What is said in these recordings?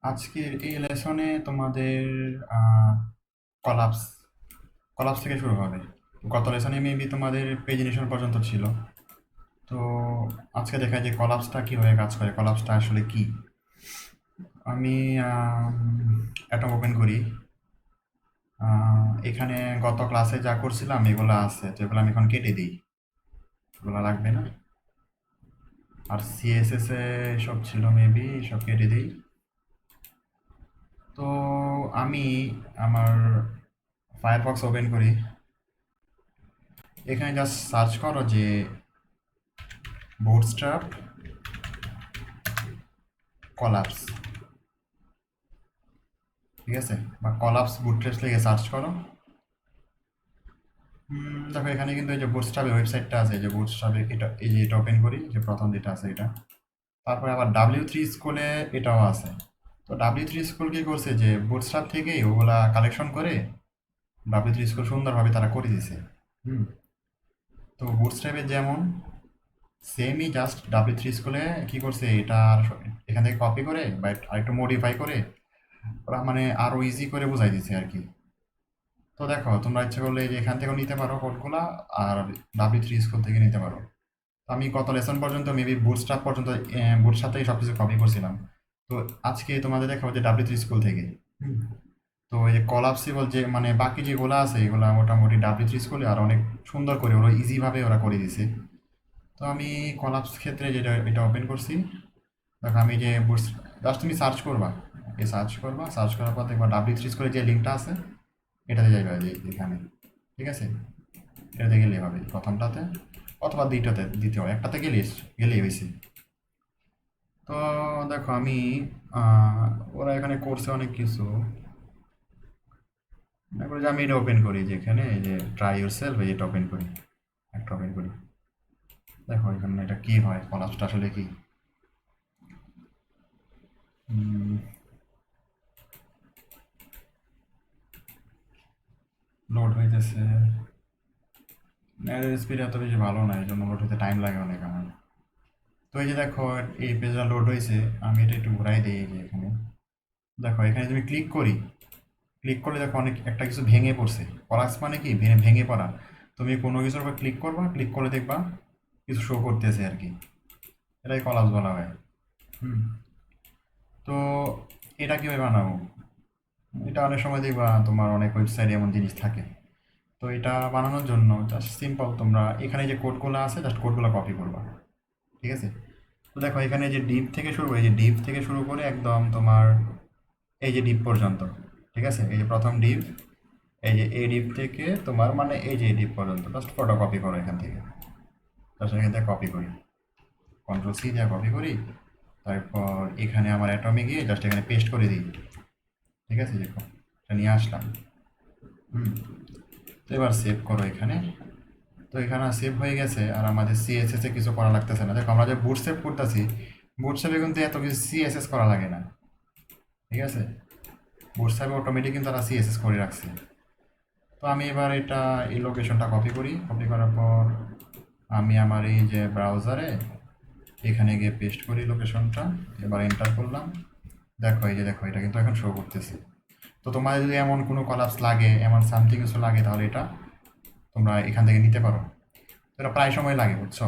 আজকের এই লেসনে তোমাদের কলাপস কলাপস থেকে শুরু হবে। গত লেসনে মেবি তোমাদের পেজিনেশন পর্যন্ত ছিল। তো আজকে দেখায় যে কলাপসটা কীভাবে কাজ করে, কলাপসটা আসলে কি। আমি অ্যাটম ওপেন করি। এখানে গত ক্লাসে যা করছিলাম এগুলো আছে, তো এগুলো আমি এখন কেটে দিই, এগুলো লাগবে না। আর সিএসএস এ সব ছিল, মেবি সব কেটে দিই। তো আমি আমার ফায়ারফক্স ওপেন করি। এখানে জাস্ট সার্চ করো যে বুটস্ট্র্যাপ কলাপস, ঠিক আছে, বা কলাপস বুটস্ট্র্যাপস লিখে সার্চ করো। দেখো এখানে কিন্তু এই যে বুটস্ট্র্যাপের ওয়েবসাইটটা আছে, এই যে বুটস্ট্র্যাপের এটা, এই যে এটা ওপেন করি, যে প্রথম যেটা আছে এটা। তারপরে আবার W3 স্কুলে এটাও আছে। তো W3 স্কুল কি করছে, যে বুটস্ট্র্যাপ থেকেই ওগুলা কালেকশন করে W3 স্কুল সুন্দরভাবে তারা করে দিছে। হুম তো বুটস্ট্র্যাপের যেমন সেমই, জাস্ট W3 স্কুলে কি করছে, এটা এখান থেকে কপি করে বা আরেকটু মডিফাই করে ওরা মানে আরো ইজি করে বুঝাই দিচ্ছে আর কি। তো দেখো তোমরা ইচ্ছে করলে এই যে এখান থেকেও নিতে পারো কোডগুলা, আর W3 স্কুল থেকে নিতে পারো। তো আমি কত লেসন পর্যন্ত মেবি বুটস্ট্র্যাপ পর্যন্ত বুটস্ট্র্যাপ সব কিছু কপি করছিলাম। তো আজকে তোমাদের দেখাবো যে W3 স্কুল থেকে। হুম। তো এই যে কলাপসিবল যে মানে বাকি যেগুলো আছে এগুলো মোটামুটি W3 স্কুলে আর অনেক সুন্দর করে ওরা ইজিভাবে ওরা করে দিছে। তো আমি কলাপস ক্ষেত্রে যেটা এটা ওপেন করছি। দেখো আমি যে জাস্ট তুমি সার্চ করবা, সার্চ করার পর দেখবা W3 স্কুলে যে লিঙ্কটা আছে এটাতে যাইবা, যে এখানে, ঠিক আছে। এটাতে গেলেই হবে প্রথমটাতে, অথবা দ্বিতীয় একটাতে গেলেই হয়েছে। তো দেখো আমি ওরা এখানে করছে অনেক কিছু। মনে করি যে আমি এটা ওপেন করি, যে এখানে এই যে ট্রাই ইউর সেলফ, এটা ওপেন করি, একটা ওপেন করি। দেখো এখানে এটা কি হয়, কলাপসটা আসলে কি। লোড হইতেছে, নেটের স্পিড এত বেশি ভালো না, এই জন্য লোড হতে টাইম লাগে অনেক আমার। তো এই যে দেখো এই পেজটা লোড হয়েছে, আমি এটা একটু ঘুরাই দিই। এই যে এখানে দেখো, এখানে তুমি ক্লিক করলে দেখো অনেক একটা কিছু ভেঙে পড়ছে। কলাপস মানে কি, ভেঙে পড়া। তুমি কোনো কিছুর উপর ক্লিক করবা, ক্লিক করলে দেখবা কিছু শো করতেছে আর কি, এটাই কলাপস বলা হয়। হুম তো এটা কীভাবে বানাবো, এটা অনেক সময় দেখবা তোমার অনেক ওয়েবসাইটে এমন জিনিস থাকে। তো এটা বানানোর জন্য জাস্ট সিম্পল, তোমরা এখানে যে কোডগুলো আছে জাস্ট কোডগুলো কপি করবা, ঠিক আছে। তো দেখো এখানে যে ডিপ থেকে শুরু, এই যে ডিপ থেকে শুরু করে একদম তোমার এই যে ডিপ পর্যন্ত, ঠিক আছে। এই যে প্রথম ডিপ, এই যে এই ডিপ থেকে তোমার মানে এই যে ডিপ পর্যন্ত জাস্ট ফটো কপি করো এখান থেকে। জাস্ট এখান থেকে কপি করি, কন্ট্রোল C দিয়ে কপি করি। তারপর এখানে আমার অ্যাটমে গিয়ে জাস্ট এখানে পেস্ট করে দিই, ঠিক আছে। দেখো এটা নিয়ে আসলাম। হুম তো এবার সেভ করো এখানে। তো এখানে সেভ হয়ে গেছে, আর আমাদের সিএসএস এ কিছু করা লাগতেছে না। দেখো আমরা যে বুট সেভ করতেছি, বুট সেভে কিন্তু এত কিছু সিএসএস করা লাগে না, ঠিক আছে। বুট সেভে অটোমেটিক কিন্তু তারা সিএসএস করে রাখছে। তো আমি এবার এটা এই লোকেশনটা কপি করি, কপি করার পর আমি আমার এই যে ব্রাউজারে এখানে গিয়ে পেস্ট করি লোকেশনটা। এবার এন্টার করলাম। দেখো এই যে দেখো এটা কিন্তু এখন শো করতেছে। তো তোমাদের যদি এমন কোনো কলাপস লাগে, এমন সামথিং কিছু লাগে, তাহলে এটা তোমরা এখান থেকে নিতে পারো। তো এটা প্রায় সময় লাগে, বুঝছো,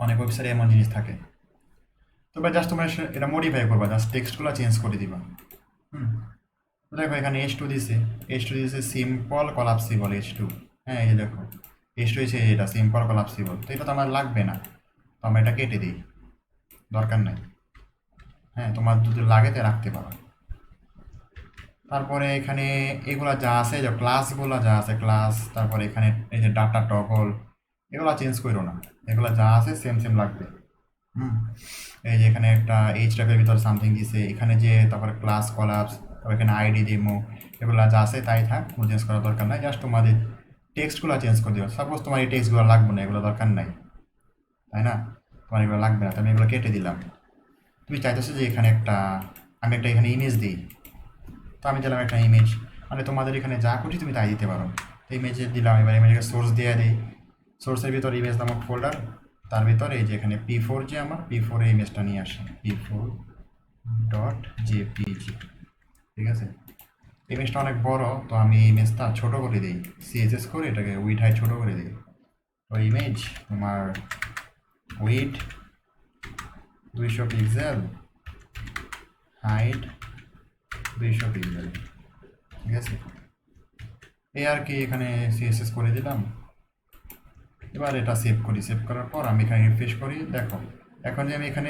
অনেক ওয়েবসাইটে এমন জিনিস থাকে। তো এবার জাস্ট তোমরা এটা মডিফাই করবা, জাস্ট টেক্সটগুলো চেঞ্জ করে দিবা। হুম তো দেখো এখানে H2 দিয়েছে সিম্পল কলাপসিবল H2। হ্যাঁ এই যে দেখো H2 হয়েছে এটা সিম্পল কলাপসিবল, তো এটা তো আমার লাগবে না, তো আমরা এটা কেটে দিই, দরকার নাই। হ্যাঁ তোমার যদি লাগে তো রাখতে পারো। তারপরে এখানে এগুলা যা আছে, যে ক্লাসগুলো যা আছে ক্লাস, তারপরে এখানে এই যে ডাটা টগল, এগুলো চেঞ্জ করো না, এগুলো যা আছে সেম সেম লাগবে। হুম এই যে এখানে একটা এইচ ট্যাগের ভিতরে সামথিং দিছে, এখানে যে তারপরে ক্লাস কলাপস, তারপর এখানে আইডি ডেমো, এগুলো যা আছে তাই থাক, কোনো চেঞ্জ করার দরকার নাই। জাস্ট তোমাদের টেক্সটগুলো চেঞ্জ করে দিও। সাপোজ তোমার এই টেক্সটগুলো লাগবে না, এগুলো দরকার নাই, তাই না, তোমার এগুলো লাগবে না, তো আমি এগুলো কেটে দিলাম। তুমি চাইতেছো যে এখানে একটা, আমি একটা এখানে ইমেজ দিই, তো আমি দিলাম একটা ইমেজ, মানে তোমাদের এখানে যা খুশি তুমি তাই দিতে পারো। তো ইমেজে দিলাম, এবার ইমেজকে সোর্স দিয়ে দিই। সোর্সের ভিতর ইমেজ নামক ফোল্ডার, তার ভিতরে এই যে এখানে P4, যে আমার P4 এই ইমেজটা নিয়ে আসি, P4 ডট জেপিজি। ঠিক আছে, ইমেজটা অনেক বড়, তো আমি ইমেজটা ছোট করে দিই, সিএসএস করে এটাকে উইড হাইট ছোট করে দিই। তো ইমেজ তোমার উইড 200 পিক্সেল, হাইট 200 পিক্সেল। ঠিক আছে, এই আর কি, এখানে সিএসএস করে দিলাম। এবার এটা সেভ করি, সেভ করার পর আমি এখানে রিফ্রেশ করি। দেখো এখন যে আমি এখানে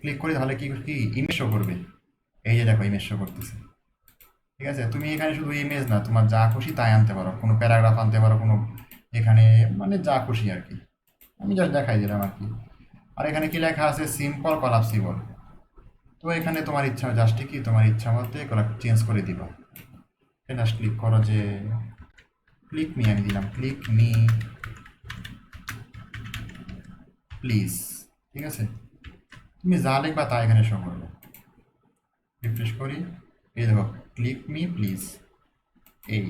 ক্লিক করি তাহলে কি কি ইমেজ শো করবে, এই যে দেখো ইমেজ শো করতেছে। ঠিক আছে, তুমি এখানে শুধু ইমেজ না, তোমার যা খুশি তাই আনতে পারো, কোনো প্যারাগ্রাফ আনতে পারো, কোনো এখানে মানে যা খুশি আর কি, আমি জাস্ট দেখাই দিলাম আর কি। আর এখানে কি লেখা আছে, সিম্পল কলাপসিবল। তো এখানে তোমার ইচ্ছা, জাস্ট কি তোমার ইচ্ছা মতো এগুলো চেঞ্জ করে দিবা। জাস্ট ক্লিক করো যে ক্লিক মি, আমি দিলাম ক্লিক মি প্লিজ। ঠিক আছে, তুমি যা লিখবা তা এখানে শো করবে। রিফ্রেশ করি, এই দেখো ক্লিক মি প্লিজ, এই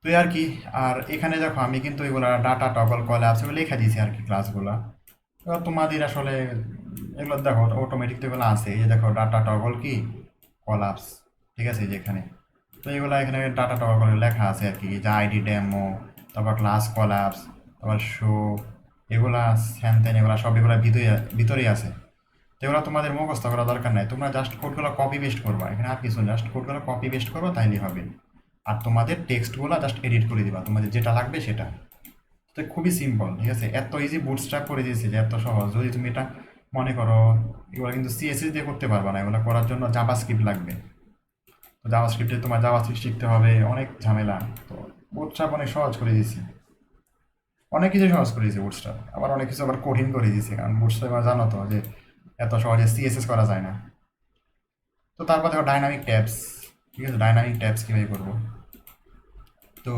তো আর কি। আর এখানে দেখো আমি কিন্তু এগুলা ডাটা টগল কলাপস এগুলো লিখে দিয়েছি আর কি ক্লাসগুলা। এবার তোমাদের আসলে এগুলো দেখো অটোমেটিক তো এগুলো আছে, এই যে দেখো ডাটা টগল কি কলাপস। ঠিক আছে, যেখানে তো এগুলো এখানে ডাটা টগল করে লেখা আছে আর কি, যে আইডি ডেমো, তারপর ক্লাস কলাপস, তারপর শো, এগুলা হ্যান ত্যান এগুলা সব এগুলা ভিতরেই আছে। তো এগুলো তোমাদের মুখস্থ করা দরকার নাই, তোমরা জাস্ট কোডগুলো কপি পেস্ট করবা, এখানে আর কিছু জাস্ট কোডগুলো কপি পেস্ট করবা তাইলেই হবে। আর তোমাদের টেক্সটগুলো জাস্ট এডিট করে দিবা, তোমাদের যেটা লাগবে সেটা। তো খুবই সিম্পল, ঠিক আছে, এত ইজি বুটস্ট্র্যাপ করে দিয়েছে যে এত সহজ। যদি তুমি এটা মনে করো, এগুলো কিন্তু সিএসএস দিয়ে করতে পারবা না, এগুলো করার জন্য জাভাস্ক্রিপ্ট লাগবে। তো জাভাস্ক্রিপ্টে তোমার জাভাস্ক্রিপ্ট শিখতে হবে, অনেক ঝামেলা। তো বুটস্ট্র্যাপ অনেক সহজ করে দিয়েছে, অনেক কিছু সহজ করে দিয়েছে বুটস্ট্র্যাপ, আবার অনেক কিছু আবার কঠিন করে দিয়েছে, কারণ বুটস্ট্র্যাপ জানো তো যে এত সহজে সিএসএস করা যায় না। তো তারপর দেখো ডাইনামিক ট্যাবস। ঠিক আছে, ডাইনামিক ট্যাবস কীভাবে করবো। তো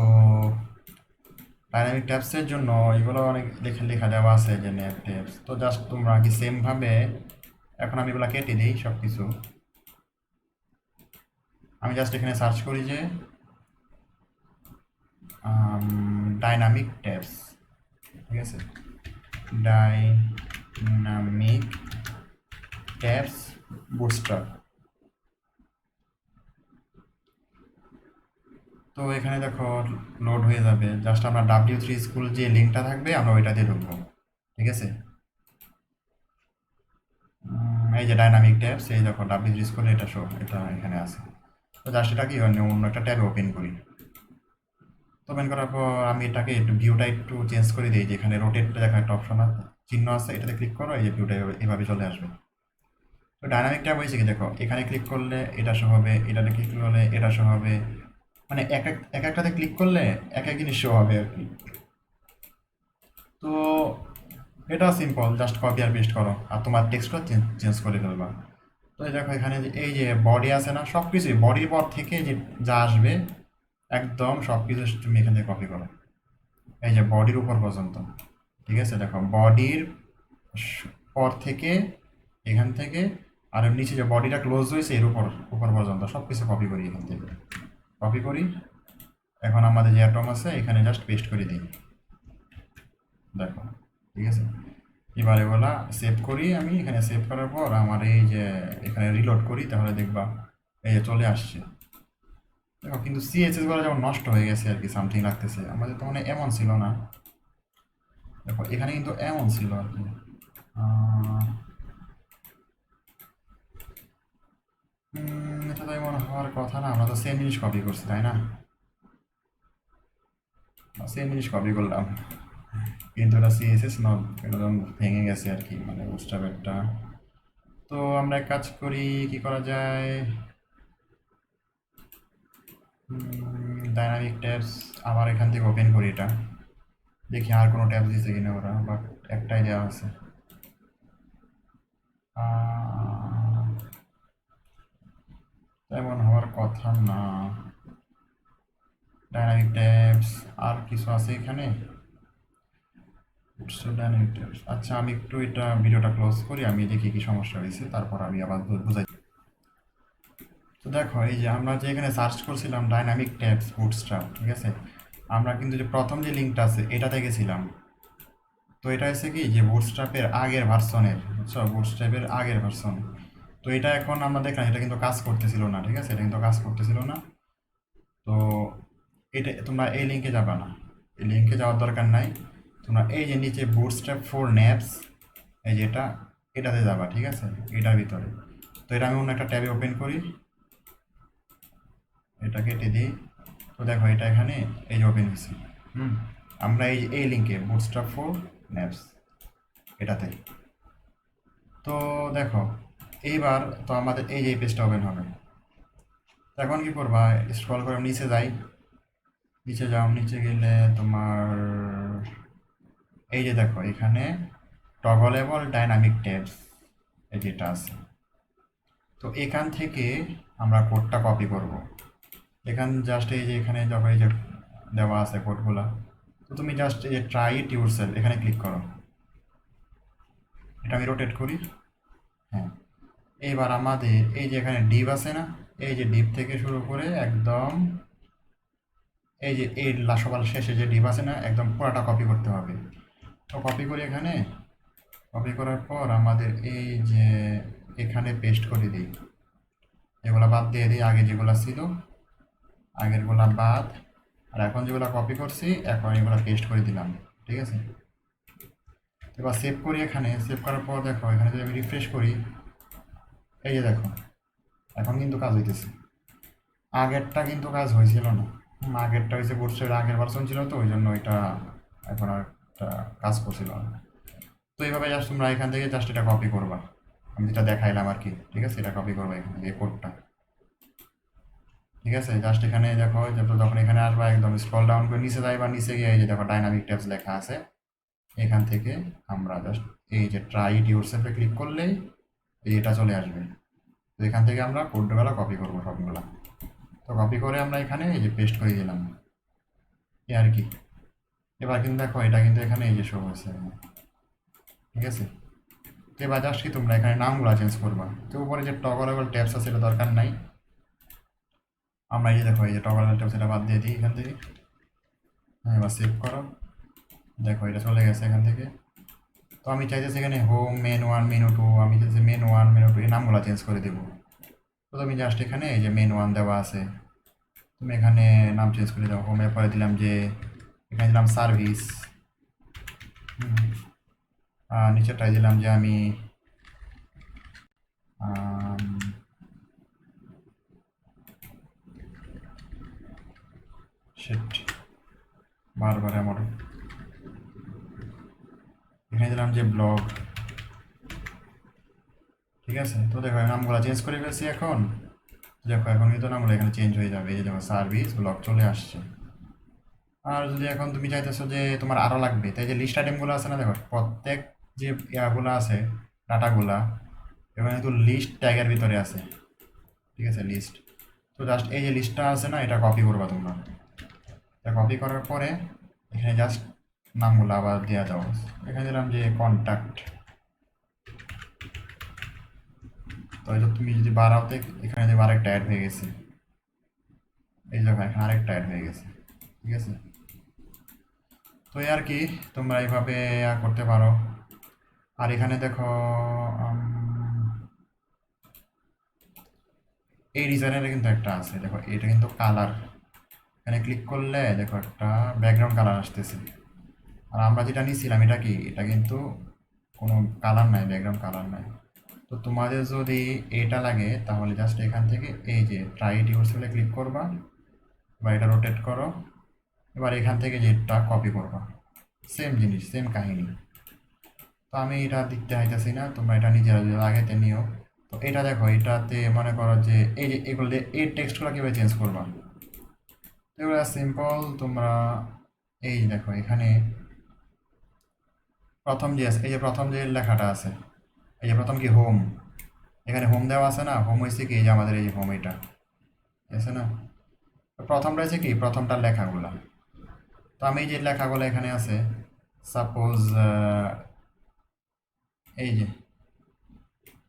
ডাইনামিক ট্যাবসের জন্য এগুলো অনেক লেখা লেখা দেওয়া আছে, যে নেট ট্যাবস। তো জাস্ট তোমরা কি সেমভাবে, এখন আমি এগুলো কেটে দিই সব কিছু। আমি জাস্ট এখানে সার্চ করি যে ডাইনামিক ট্যাবস। ঠিক আছে, ডাইনামিক ট্যাবস বুটস্ট্র্যাপ। তো এখানে দেখো লোড হয়ে যাবে, জাস্ট আমরা W3 স্কুল যে লিঙ্কটা থাকবে আমরা ওইটাতে ঢুকবো। ঠিক আছে, এই যে ডাইনামিক ট্যাবস, এই দেখো W3 স্কুল, এটা শো, এটা এখানে আছে। তো জাস্ট এটা কি অন্য একটা ট্যাবে ওপেন করি। তো ওপেন করার পর আমি এটাকে একটু ভিউটা একটু চেঞ্জ করে দিই, যেখানে রোটেট দেখা একটা অপশন আছে, চিহ্ন আছে, এটাতে ক্লিক করো, এই যে ভিউটা এভাবে চলে আসবে। তো ডাইনামিক ট্যাব হয়েছে কি দেখো, এখানে ক্লিক করলে এটা শো হবে, এটাতে ক্লিক করলে এটা শো হবে, মানে এক একটাতে ক্লিক করলে এক এক জিনিস শো হবে আর কি। তো এটা সিম্পল, জাস্ট কপি আর পেস্ট করো আর তোমার টেক্সটটা চেঞ্জ করে ফেলবা। তো এই দেখো এখানে যে এই যে বডি আছে না, সব কিছুই বডির পর থেকে যে যা আসবে একদম সব কিছু তুমি এখান থেকে কপি করো, এই যে বডির উপর পর্যন্ত। ঠিক আছে, দেখো বডির পর থেকে এখান থেকে আর নিচে যে বডিটা ক্লোজ হয়েছে এর উপর উপর পর্যন্ত সব কিছু কপি করি, এখান থেকে কপি করি। এখন আমাদের যে অ্যাটম আছে এখানে জাস্ট পেস্ট করে দিই, দেখো। ঠিক আছে, এবার এগুলা সেভ করি, আমি এখানে সেভ করার পর আমার এই যে এখানে রিলোড করি, তাহলে দেখবা এই যে চলে আসছে। দেখো কিন্তু সিএসএস গুলো যেমন নষ্ট হয়ে গেছে আর কি, সামথিং লাগতেছে, আমাদের তো মানে এমন ছিল না। দেখো এখানে কিন্তু এমন ছিল আর কি। এটা তো এমন হওয়ার কথা না, আমরা তো সেম জিনিস কপি করছি তাই না, সেম জিনিস কপি করলাম, কিন্তু এটা সিএসএস নট, এটা যেমন ভেঙে গেছে আর কি, মানে বুটস্ট্র্যাপেরটা। তো আমরা এক কাজ করি, কি করা যায়, ডাইনামিক ট্যাবস আবার এখান থেকে ওপেন করি এটা, দেখি আর কোনো ট্যাবস দিছে কিনা ওরা, বাট একটাই দেওয়া আছে। তেমন হওয়ার কথা না। ডাইনামিক ট্যাবস আর কিছু আছে এখানে, ডাইনামিক ট্যাবস। আচ্ছা আমি একটু এটা ভিডিওটা ক্লোজ করি, আমি দেখি কি সমস্যা হয়েছে, তারপর আমি আবার বুঝাই। তো দেখো এই যে আমরা যে এখানে সার্চ করছিলাম ডাইনামিক ট্যাবস বুটস্ট্র্যাপ, ঠিক আছে, আমরা কিন্তু যে প্রথম যে লিঙ্কটা আছে এটাতে গেছিলাম। তো এটা হচ্ছে কি যে বুটস্ট্র্যাপের আগের ভার্সনের, বুঝছো, বুটস্ট্র্যাপের আগের ভার্সন। তো এটা এখন আমরা দেখলাম এটা কিন্তু কাজ করতেছিল না, ঠিক আছে, এটা কিন্তু কাজ করতেছিল না। তো এটা তোমরা এই লিঙ্কে যাবে না, এই লিঙ্কে যাওয়ার দরকার নাই। তোমরা এই যে নিচে বুটস্ট্র্যাপ ফর ন্যাপস, এই যে এটাতে যাবা, ঠিক আছে, এটার ভিতরে। তো এটা আমি অন্য একটা ট্যাবে ওপেন করি, এটা কেটে দিই। তো দেখো এটা এখানে এই যে ওপেন হয়েছে। হুম, আমরা এই লিঙ্কে বুটস্ট্র্যাপ ফর ন্যাপস এটাতে। তো দেখো এইবার তো আমাদের এই যে পেজটা ওপেন হবে। তো এখন কি করবা, স্ক্রল করে নিচে যাই, নিচে যাও, নিচে গেলে তোমার এই যে দেখো এখানে টগলেবল ডাইনামিক ট্যাবস এই যেটা আছে। তো এখান থেকে আমরা কোডটা কপি করব। এখান জাস্ট এই যে এখানে যখন এই যে দেওয়া আছে কোডগুলা, তো তুমি জাস্ট এই যে ট্রাই ইট ইউরসেলফ এখানে ক্লিক করো। এটা আমি রোটেট করি। হ্যাঁ, এবার আমাদের এই যে এখানে ডিপ আছে না, এই যে ডিপ থেকে শুরু করে একদম এই যে এই সবার শেষে যে ডিপ আছে না, একদম পুরাটা কপি করতে হবে। তো কপি করি এখানে, কপি করার পর আমাদের এই যে এখানে পেস্ট করে দিই, এগুলা বাদ দিয়ে দিই, আগে যেগুলো ছিল আগেরগুলা বাদ, আর এখন যেগুলো কপি করছি এখন এগুলো পেস্ট করে দিলাম, ঠিক আছে। এবার সেভ করি, এখানে সেভ করার পর দেখো এখানে যদি আমি রিফ্রেশ করি, এই যে দেখো এখন কিন্তু কাজ হইতেছে। আগেরটা কিন্তু কাজ হয়েছিল না। আগেরটা হয়েছে বুটস্ট্র্যাপের আগের ভার্সন ছিল, তো ওই জন্য এটা এখন আর কাজ করছিল না। তো এইভাবে জাস্ট তোমরা এখান থেকে জাস্ট এটা কপি করবা, আমি যেটা দেখাইলাম আর কি, ঠিক আছে, এটা কপি করবা এখানে এই কোডটা, ঠিক আছে। জাস্ট এখানে দেখো যখন এখানে আসবা একদম স্ক্রল ডাউন করে নিচে যাইবা, নিচে গিয়ে এই যে দেখো ডাইনামিক ট্যাবস লেখা আছে, এখান থেকে আমরা জাস্ট এই যে ট্রাই ইট ইউরসেলফে ক্লিক করলেই এটা চলে আসবে। তো এখান থেকে আমরা কোডগুলো কপি করবো সবগুলা। তো কপি করে আমরা এখানে এই যে পেস্ট করে দিলাম, এই আর কি। এবার কিন্তু দেখো এটা কিন্তু এখানে এই যে শো হয়েছে, ঠিক আছে। তো এবার জাস্ট কি তোমরা এখানে নামগুলো চেঞ্জ করবা। তো উপরে যে টগলেবল ট্যাবস আছে এটা দরকার নাই, আমরা এই যে দেখো এই যে টগলেবল ট্যাবস এটা বাদ দিয়ে দিই এখান থেকে। হ্যাঁ, এবার সেভ করো, দেখো এটা চলে গেছে এখান থেকে। তো আমি চাইতেছি এখানে home, main one, menu two, আমি চাইছি মেন ওয়ান, মেনু টু এই নামগুলো চেঞ্জ করে দেবো। তো তুমি জাস্ট এখানে এই যে মেন ওয়ান দেওয়া আছে, তুমি এখানে নাম চেঞ্জ করে দাও। হোমের পরে দিলাম যে এখানে দিলাম সার্ভিস, নিচেরটাই দিলাম যে আমি সেট বারবার আমার এখানে দিলাম যে ব্লগ, ঠিক আছে। তো দেখো নামগুলো চেঞ্জ করে ফেলছি এখন, দেখো এখন কিন্তু নামগুলো এখানে চেঞ্জ হয়ে যাবে, এই যে দেখো সার্ভিস ব্লগ চলে আসছে। আর যদি এখন তুমি চাইতেছো যে তোমার আরও লাগবে, তাই যে লিস্ট আইটেমগুলো আছে না, দেখো প্রত্যেক যে ইয়াগুলো আছে ডাটাগুলা এখানে কিন্তু লিস্ট ট্যাগের ভিতরে আছে, ঠিক আছে, লিস্ট। তো জাস্ট এই যে লিস্টটা আছে না, এটা কপি করবা তোমরা। এটা কপি করার পরে এখানে জাস্ট নামগুলো আবার দেওয়া যাও, এখানে দিলাম যে কন্ট্যাক্ট। তো এটা তুমি যদি বাড়াওতে এখানে দেখবে আরেকটা অ্যাড হয়ে গেছে, এই দেখো এখানে আরেকটা অ্যাড হয়ে গেছে, ঠিক আছে। তো এই আর কি, তোমরা এইভাবে করতে পারো। আর এখানে দেখো এই ডিজাইনের কিন্তু একটা আছে, দেখো এটা কিন্তু কালার, এখানে ক্লিক করলে দেখো একটা ব্যাকগ্রাউন্ড কালার আসতেছে। আর আমরা যেটা নিয়েছিলাম এটা কি, এটা কিন্তু কোনো কালার নাই, ব্যাকগ্রাউন্ড কালার নাই। তো তোমাদের যদি এটা লাগে তাহলে জাস্ট এখান থেকে এই যে ট্রাই ইট ইউরসেলফে ক্লিক করবা বা এটা রোটেট করো, এবার এখান থেকে যেটা কপি করবা, সেম জিনিস সেম কাহিনী। তো আমি এটা দিতে চাইতেছি না, তোমরা এটা নিজেরা যদি লাগাইতে নিও। তো এটা দেখো এটাতে মনে করো যে এই যে এগুলো এই টেক্সটগুলো কীভাবে চেঞ্জ করবা, এগুলো সিম্পল। তোমরা এই দেখো এখানে প্রথম যে আছে, এই যে প্রথম যে লেখাটা আছে, এই যে প্রথম কি হোম, এখানে হোম দেওয়া আছে না, হোম হয়েছে কি এই যে আমাদের এই যে হোম এটা আছে না। তো প্রথমটা হচ্ছে কি প্রথমটার লেখাগুলা। তো আমি এই যে লেখাগুলো এখানে আছে, সাপোজ এই যে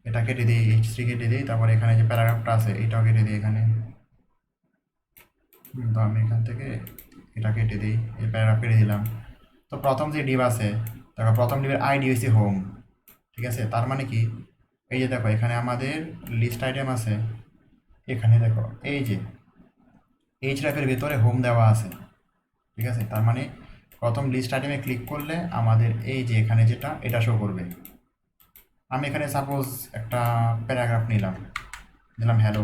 এটা কেটে দিই, H3 কেটে দিই, তারপর এখানে যে প্যারাগ্রাফটা আছে এটাও কেটে দিই এখানে। তো আমি এখান থেকে এটা কেটে দিই, এই প্যারাগ্রাফ কেটে দিলাম। তো প্রথম যে ডিভ আছে, দেখো প্রথম ডিভের আইডি হয়েছে হোম, ঠিক আছে। তার মানে কি এই যে দেখো এখানে আমাদের লিস্ট আইটেম আছে, এখানে দেখো এই যে এইচ র্যাপের ভেতরে হোম দেওয়া আছে, ঠিক আছে? তার মানে প্রথম লিস্ট আইটেমে ক্লিক করলে আমাদের এই যে এখানে যেটা এটা শো করবে। আমি এখানে সাপোজ একটা প্যারাগ্রাফ নিলাম, দিলাম হ্যালো।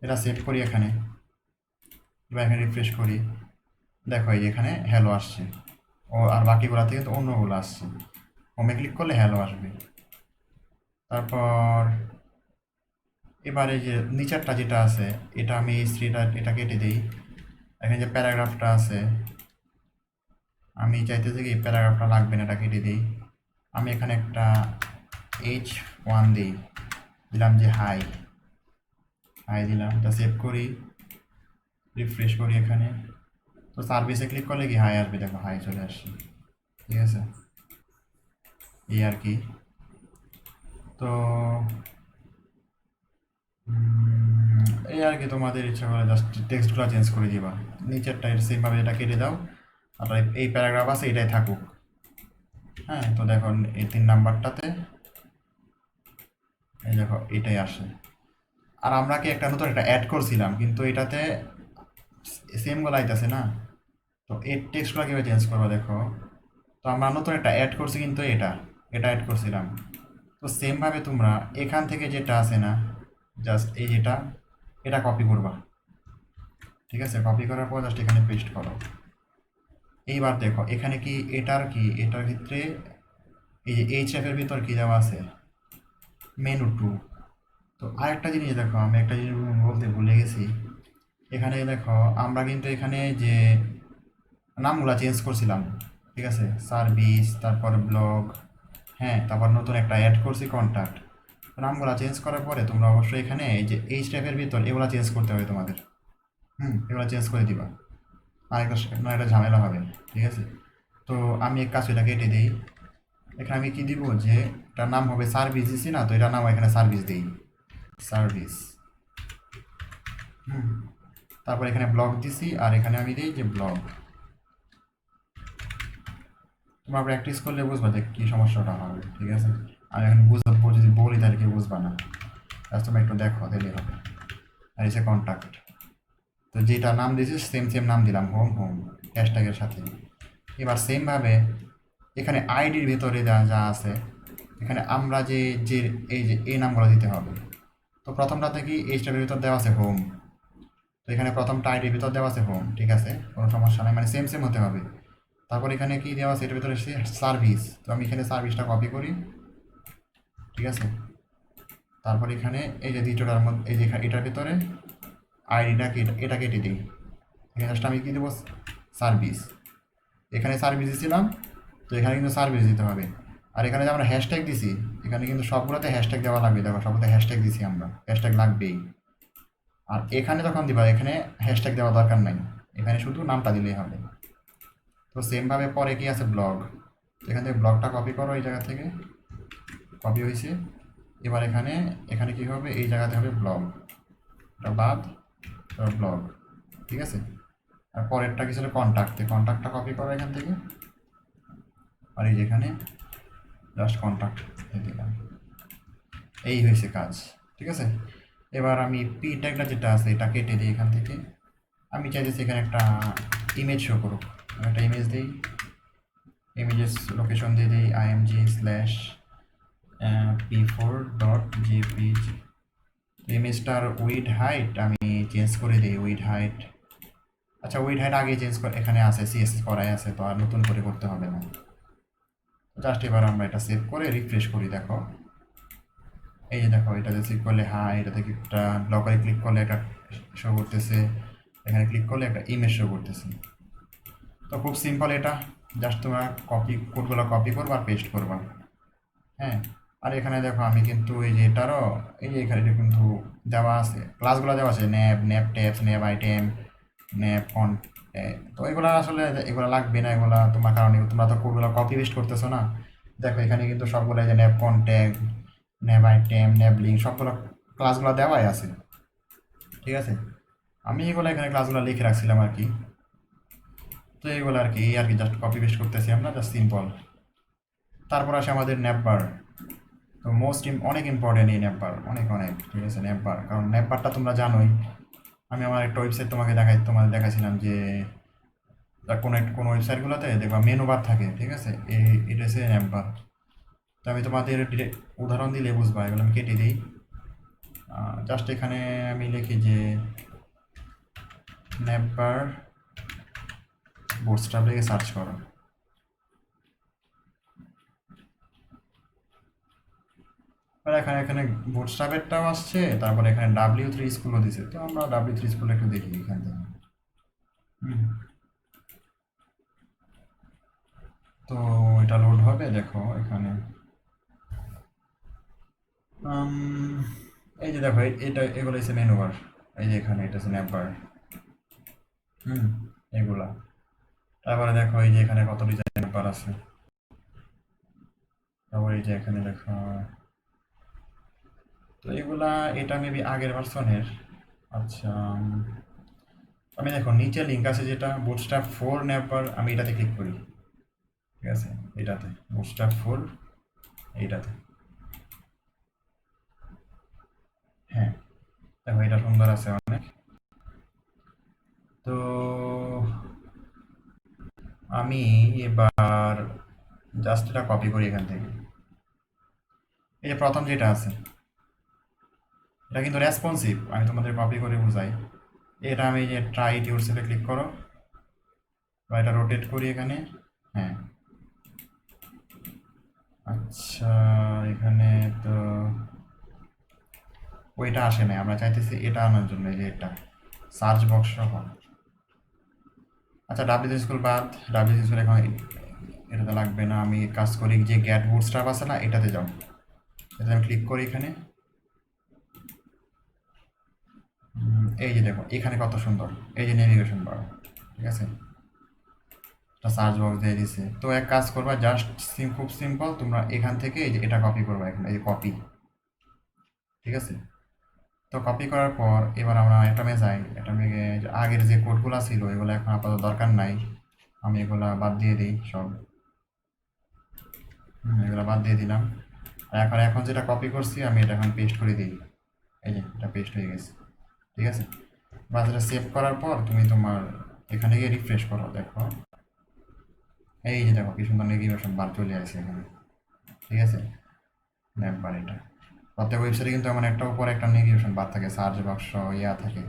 এটা সেভ করি এখানে, এবার এখানে রিফ্রেশ করি, দেখো এই যে এখানে হ্যালো আসছে। ও আর বাকিগুলা থেকে তো অন্যগুলো আসছে। হোমে ক্লিক করলে হ্যালো আসবে। তারপর এবারে যে নিচেরটা যেটা আছে এটা আমি এই থ্রিটা এটা কেটে দিই। এখানে যে প্যারাগ্রাফটা আছে আমি চাইতেছি কি এই প্যারাগ্রাফটা লাগবে না, এটা কেটে দিই। আমি এখানে একটা H1 দিই, দিলাম যে হাই, হাই দিলাম, এটা সেভ করি, রিফ্রেশ করি এখানে। তো সার্ভিসে ক্লিক করলে কি হাই আসবে, দেখো হাই চলে আসছে, ঠিক আছে? এই আর কি। তো এই আর কি, তোমাদের ইচ্ছা করে জাস্ট টেক্সটগুলো চেঞ্জ করে দিবা, নিচেরটা সেমভাবে এটা কেটে দাও, আর এই প্যারাগ্রাফ আছে এটাই থাকুক। হ্যাঁ, তো দেখো এই 3 নাম্বারটাতে এই দেখো এটাই আসে। আর আমরা কি একটা নতুন একটা অ্যাড করছিলাম, কিন্তু এটাতে সেম গুলো আইতাছে না। তো এর টেক্সটগুলো কীভাবে চেঞ্জ করবো দেখো। তো আমরা নতুন একটা অ্যাড করছি, কিন্তু এটা এটা অ্যাড করছিলাম। তো সেমভাবে তোমরা এখান থেকে যেটা আছে না, জাস্ট এই যেটা এটা কপি করবা, ঠিক আছে? কপি করার পর জাস্ট এখানে পেস্ট করো। এইবার দেখো এখানে কি এটার ক্ষেত্রে এই যে এইচএফ এর ভিতর কি দেওয়া আছে, মেনু টু। তো আরেকটা জিনিস দেখো, আমি একটা জিনিস বলতে ভুলে গেছি। এখানে দেখো আমরা কিন্তু এখানে যে নামগুলো চেঞ্জ করছিলাম, ঠিক আছে? সার্ভিস, তারপর ব্লগ, হ্যাঁ, তারপর নতুন একটা অ্যাড করছি কন্ট্যাক্ট। নামগুলো চেঞ্জ করার পরে তোমরা অবশ্যই এখানে এই যে এইচএফ এর ভিতর এগুলো চেঞ্জ করতে হবে তোমাদের। এগুলো চেঞ্জ করে দিবা, আর একটা ঝামেলা হবে, ঠিক আছে? তো আমি এক কাজ এটা কেটে দিই। এখানে আমি কি দিব, যে এটার নাম হবে সার্ভিস দিছি না, তো এটার নাম এখানে সার্ভিস দিই, সার্ভিস। তারপর এখানে ব্লগ দিছি, আর এখানে আমি দিই যে ব্লগ। তোমরা প্র্যাকটিস করলে বুঝবা যে কী সমস্যাটা হবে, ঠিক আছে? আমি এখন বুঝবো, যদি বলি তাহলে কি বুঝবা না, জাস্ট তোমরা একটু দেখো দিলেই হবে। আর এসে কন্ট্যাক্ট, তো যেটা নাম দিয়েছি সেম সেম নাম দিলাম, হোম হোম হ্যাশট্যাগের সাথে। এবার সেমভাবে এখানে আইডির ভিতরে যা যা আছে, এখানে আমরা যে যে এই যে এই নামগুলো দিতে হবে। তো প্রথমটাতে কি এইচটার ভিতর দেওয়া আছে হোম, তো এখানে প্রথমটা আইডির ভিতর দেওয়া আছে হোম, ঠিক আছে? কোনো সমস্যা নেই, মানে সেম সেম হতে হবে। তারপর এখানে কি দেওয়া আছে, এটার ভিতরে সার্ভিস, তো আমি এখানে সার্ভিসটা কপি করি, ঠিক আছে? তারপর এখানে এই যে দ্বিতীয়টার মধ্যে এই যে এটার ভিতরে আইডিটাকে এটা কেটে দিই। এখানে জাস্ট আমি কী দেবো, সার্ভিস। এখানে সার্ভিস দিয়েছিলাম, তো এখানে কিন্তু সার্ভিস দিতে হবে। আর এখানে যে আমরা হ্যাশট্যাগ দিছি, এখানে কিন্তু সবগুলোতে হ্যাশট্যাগ দেওয়া লাগবে, দেখো সবগুলোতে হ্যাশট্যাগ দিছি আমরা, হ্যাশট্যাগ লাগবেই। আর এখানে যখন দিবা এখানে হ্যাশট্যাগ দেওয়া দরকার নাই, এখানে শুধু নামটা দিলেই হবে। তো সেমভাবে পরে কি আছে, ব্লগ। তো এখান থেকে ব্লগটা কপি করো, এই জায়গা থেকে কপি হয়েছে। এবার এখানে এখানে কি হবে, এই জায়গাতে হবে ব্লগ, এটা বাদ, ব্লগ, ঠিক আছে? আর পরেরটা কি ছিল, কন্ট্যাক্টে, কন্ট্যাক্টটা কপি করো এখান থেকে, আর এই যেখানে জাস্ট কন্ট্যাক্ট দিলাম। এই হয়েছে কাজ, ঠিক আছে? এবার আমি পি ট্যাগটা যেটা আছে এটা কেটে দিই এখান থেকে। আমি চাইতেছি এখানে একটা ইমেজ শো করুক, আমি একটা ইমেজ দিই, ইমেজেস লোকেশন দিয়ে দিই img/p4.jpg। ইমেজটার উইড হাইট আমি চেঞ্জ করে দিই, উইড হাইট। আচ্ছা, উইড হাইট আগে চেঞ্জ করে এখানে আছে, সিএসএস করাই আছে, তো আর নতুন করে করতে হবে না। জাস্ট এবার আমরা এটা সেভ করে রিফ্রেশ করি, দেখো এই যে দেখো এটাতে ক্লিক করলে হাই, এটা থেকে একটা ব্লকারে ক্লিক করলে একটা শো করতেছে, এখানে ক্লিক করলে একটা ইমেজ শো করতেছে। তো খুব সিম্পল এটা, জাস্ট তোমরা কোডগুলো কপি করবা আর পেস্ট করবা। হ্যাঁ, আর এখানে দেখো আমি কিন্তু এই যে এটারও এই যে এখানে কিন্তু দেওয়া আছে, ক্লাসগুলো দেওয়া আছে, ন্যাব, ন্যাব ট্যাবস, ন্যাব আইটেম, ন্যাব তো এগুলো আসলে এগুলো লাগবে না এগুলো তোমার, কারণে তোমরা তো কোডগুলো কপি পেস্ট করতেছো না। দেখো এখানে কিন্তু সবগুলো যে ন্যাব কন্ট্যাক্ট, ন্যাব আইটেম, ন্যাব লিঙ্ক, সবগুলো ক্লাসগুলো দেওয়াই আছে, ঠিক আছে? আমি এগুলো এখানে ক্লাসগুলো লিখে রাখছিলাম আর কি। তো এইগুলো আর কি জাস্ট কপি পেস্ট করতেছি আমরা, জাস্ট সিম্পল। তারপর আসে আমাদের ন্যাপবার। তো অনেক ইম্পর্টেন্ট এই ন্যাপবার, অনেক অনেক, ঠিক আছে ন্যাপবার, কারণ ন্যাপবারটা তোমরা জানোই। আমি আমার একটা ওয়েবসাইট তোমাদের দেখাছিলাম যে কোনো ওয়েবসাইটগুলোতে দেখবা মেনু বার থাকে, ঠিক আছে, এটা হচ্ছে ন্যাপবার। তো আমি তোমাদের উদাহরণ দিলে বুঝবা, এগুলো আমি কেটে দিই। জাস্ট এখানে আমি লিখি যে ন্যাপবার বুটস্ট্র্যাপ লিখে সার্চ করো। আর এখানে এখানে বুটস্ট্র্যাপেরটাও আসছে, তারপরে এখানে W3 স্কুলও দিছে। তো আমরা W3 স্কুল একটু দেখি এখান থেকে। তো এটা লোড হবে, দেখো এখানে। এই যে দেখো এগুলো হচ্ছে মেনু বার। এই যে এখানে এটা হচ্ছে ন্যাপ বার। হুম, এগুলা। তারপরে দেখো এই যে এখানে কত ডিজাইন বার আছে। তারপরে এই যে এখানে দেখো। তো এগুলা, এটা মেবি আগের ভার্সনের। আচ্ছা, আমি দেখো নিচে লিঙ্ক আছে যেটা বুটস্ট্র্যাপ 4 ন্যাপ বার, আমি এটাতে ক্লিক করি, ঠিক আছে, এটাতে বুটস্ট্র্যাপ 4, এইটাতে। হ্যাঁ, দেখো এটা সুন্দর আছে অনেক। তো আমি এবার জাস্ট এটা কপি করি এখান থেকে। এই যে প্রথম যেটা আছে, এটা কিন্তু রেসপন্সিভ, আমি তোমাদের কপি করে বুঝাই। এটা আমি যে ট্রাই ইট ইউরসেলফে ক্লিক করো, বা এটা রোটেট করি এখানে। হ্যাঁ, আচ্ছা, এখানে তো ওইটা আসে না, আমরা চাইতেছি এটা আনার জন্য, এই যে এটা সার্চ বক্স সহ। আচ্ছা, ডাব্লিউ স্কুল বাদ, ডাব্লিউ স্কুল এখন এটাতে লাগবে না। আমি কাজ করি যে গ্যাট বুটস্ট্র্যাপ আছে না, এটাতে যাও। এটাতে আমি ক্লিক করি এখানে। এই যে দেখো এখানে কত সুন্দর, এই যে নেভিগেশন বার, ঠিক আছে, একটা সার্চ বক্স দিয়ে দিছে। তো এক কাজ করবা, জাস্ট খুব সিম্পল, তোমরা এখান থেকে এই যে এটা কপি করবা, এখানে এই যে কপি, ঠিক আছে। তো কপি করার পর এবার আমরা অ্যাটমে যাই। অ্যাটমে আগের যে কোডগুলো ছিল এগুলো এখন আপাতত দরকার নাই, আমি এগুলা বাদ দিয়ে দিই সব। এগুলো বাদ দিয়ে দিলাম। আর এখন যেটা কপি করছি আমি এটা এখন পেস্ট করে দিই। এই যে এটা পেস্ট হয়ে গেছে, ঠিক আছে। বাস এটা সেভ করার পর তুমি তোমার এখানে গিয়ে রিফ্রেশ করো, দেখো এই যে দেখো কি সুন্দর নেভিগেশন বার চলে আসে এখানে, ঠিক আছে, ম্যাপ বার। এটা প্রত্যেক ওয়েবসাইটে কিন্তু এমন একটা উপরে একটা নেভিগেশন বার থাকে, সার্চ বাক্স ইয়া থাকে।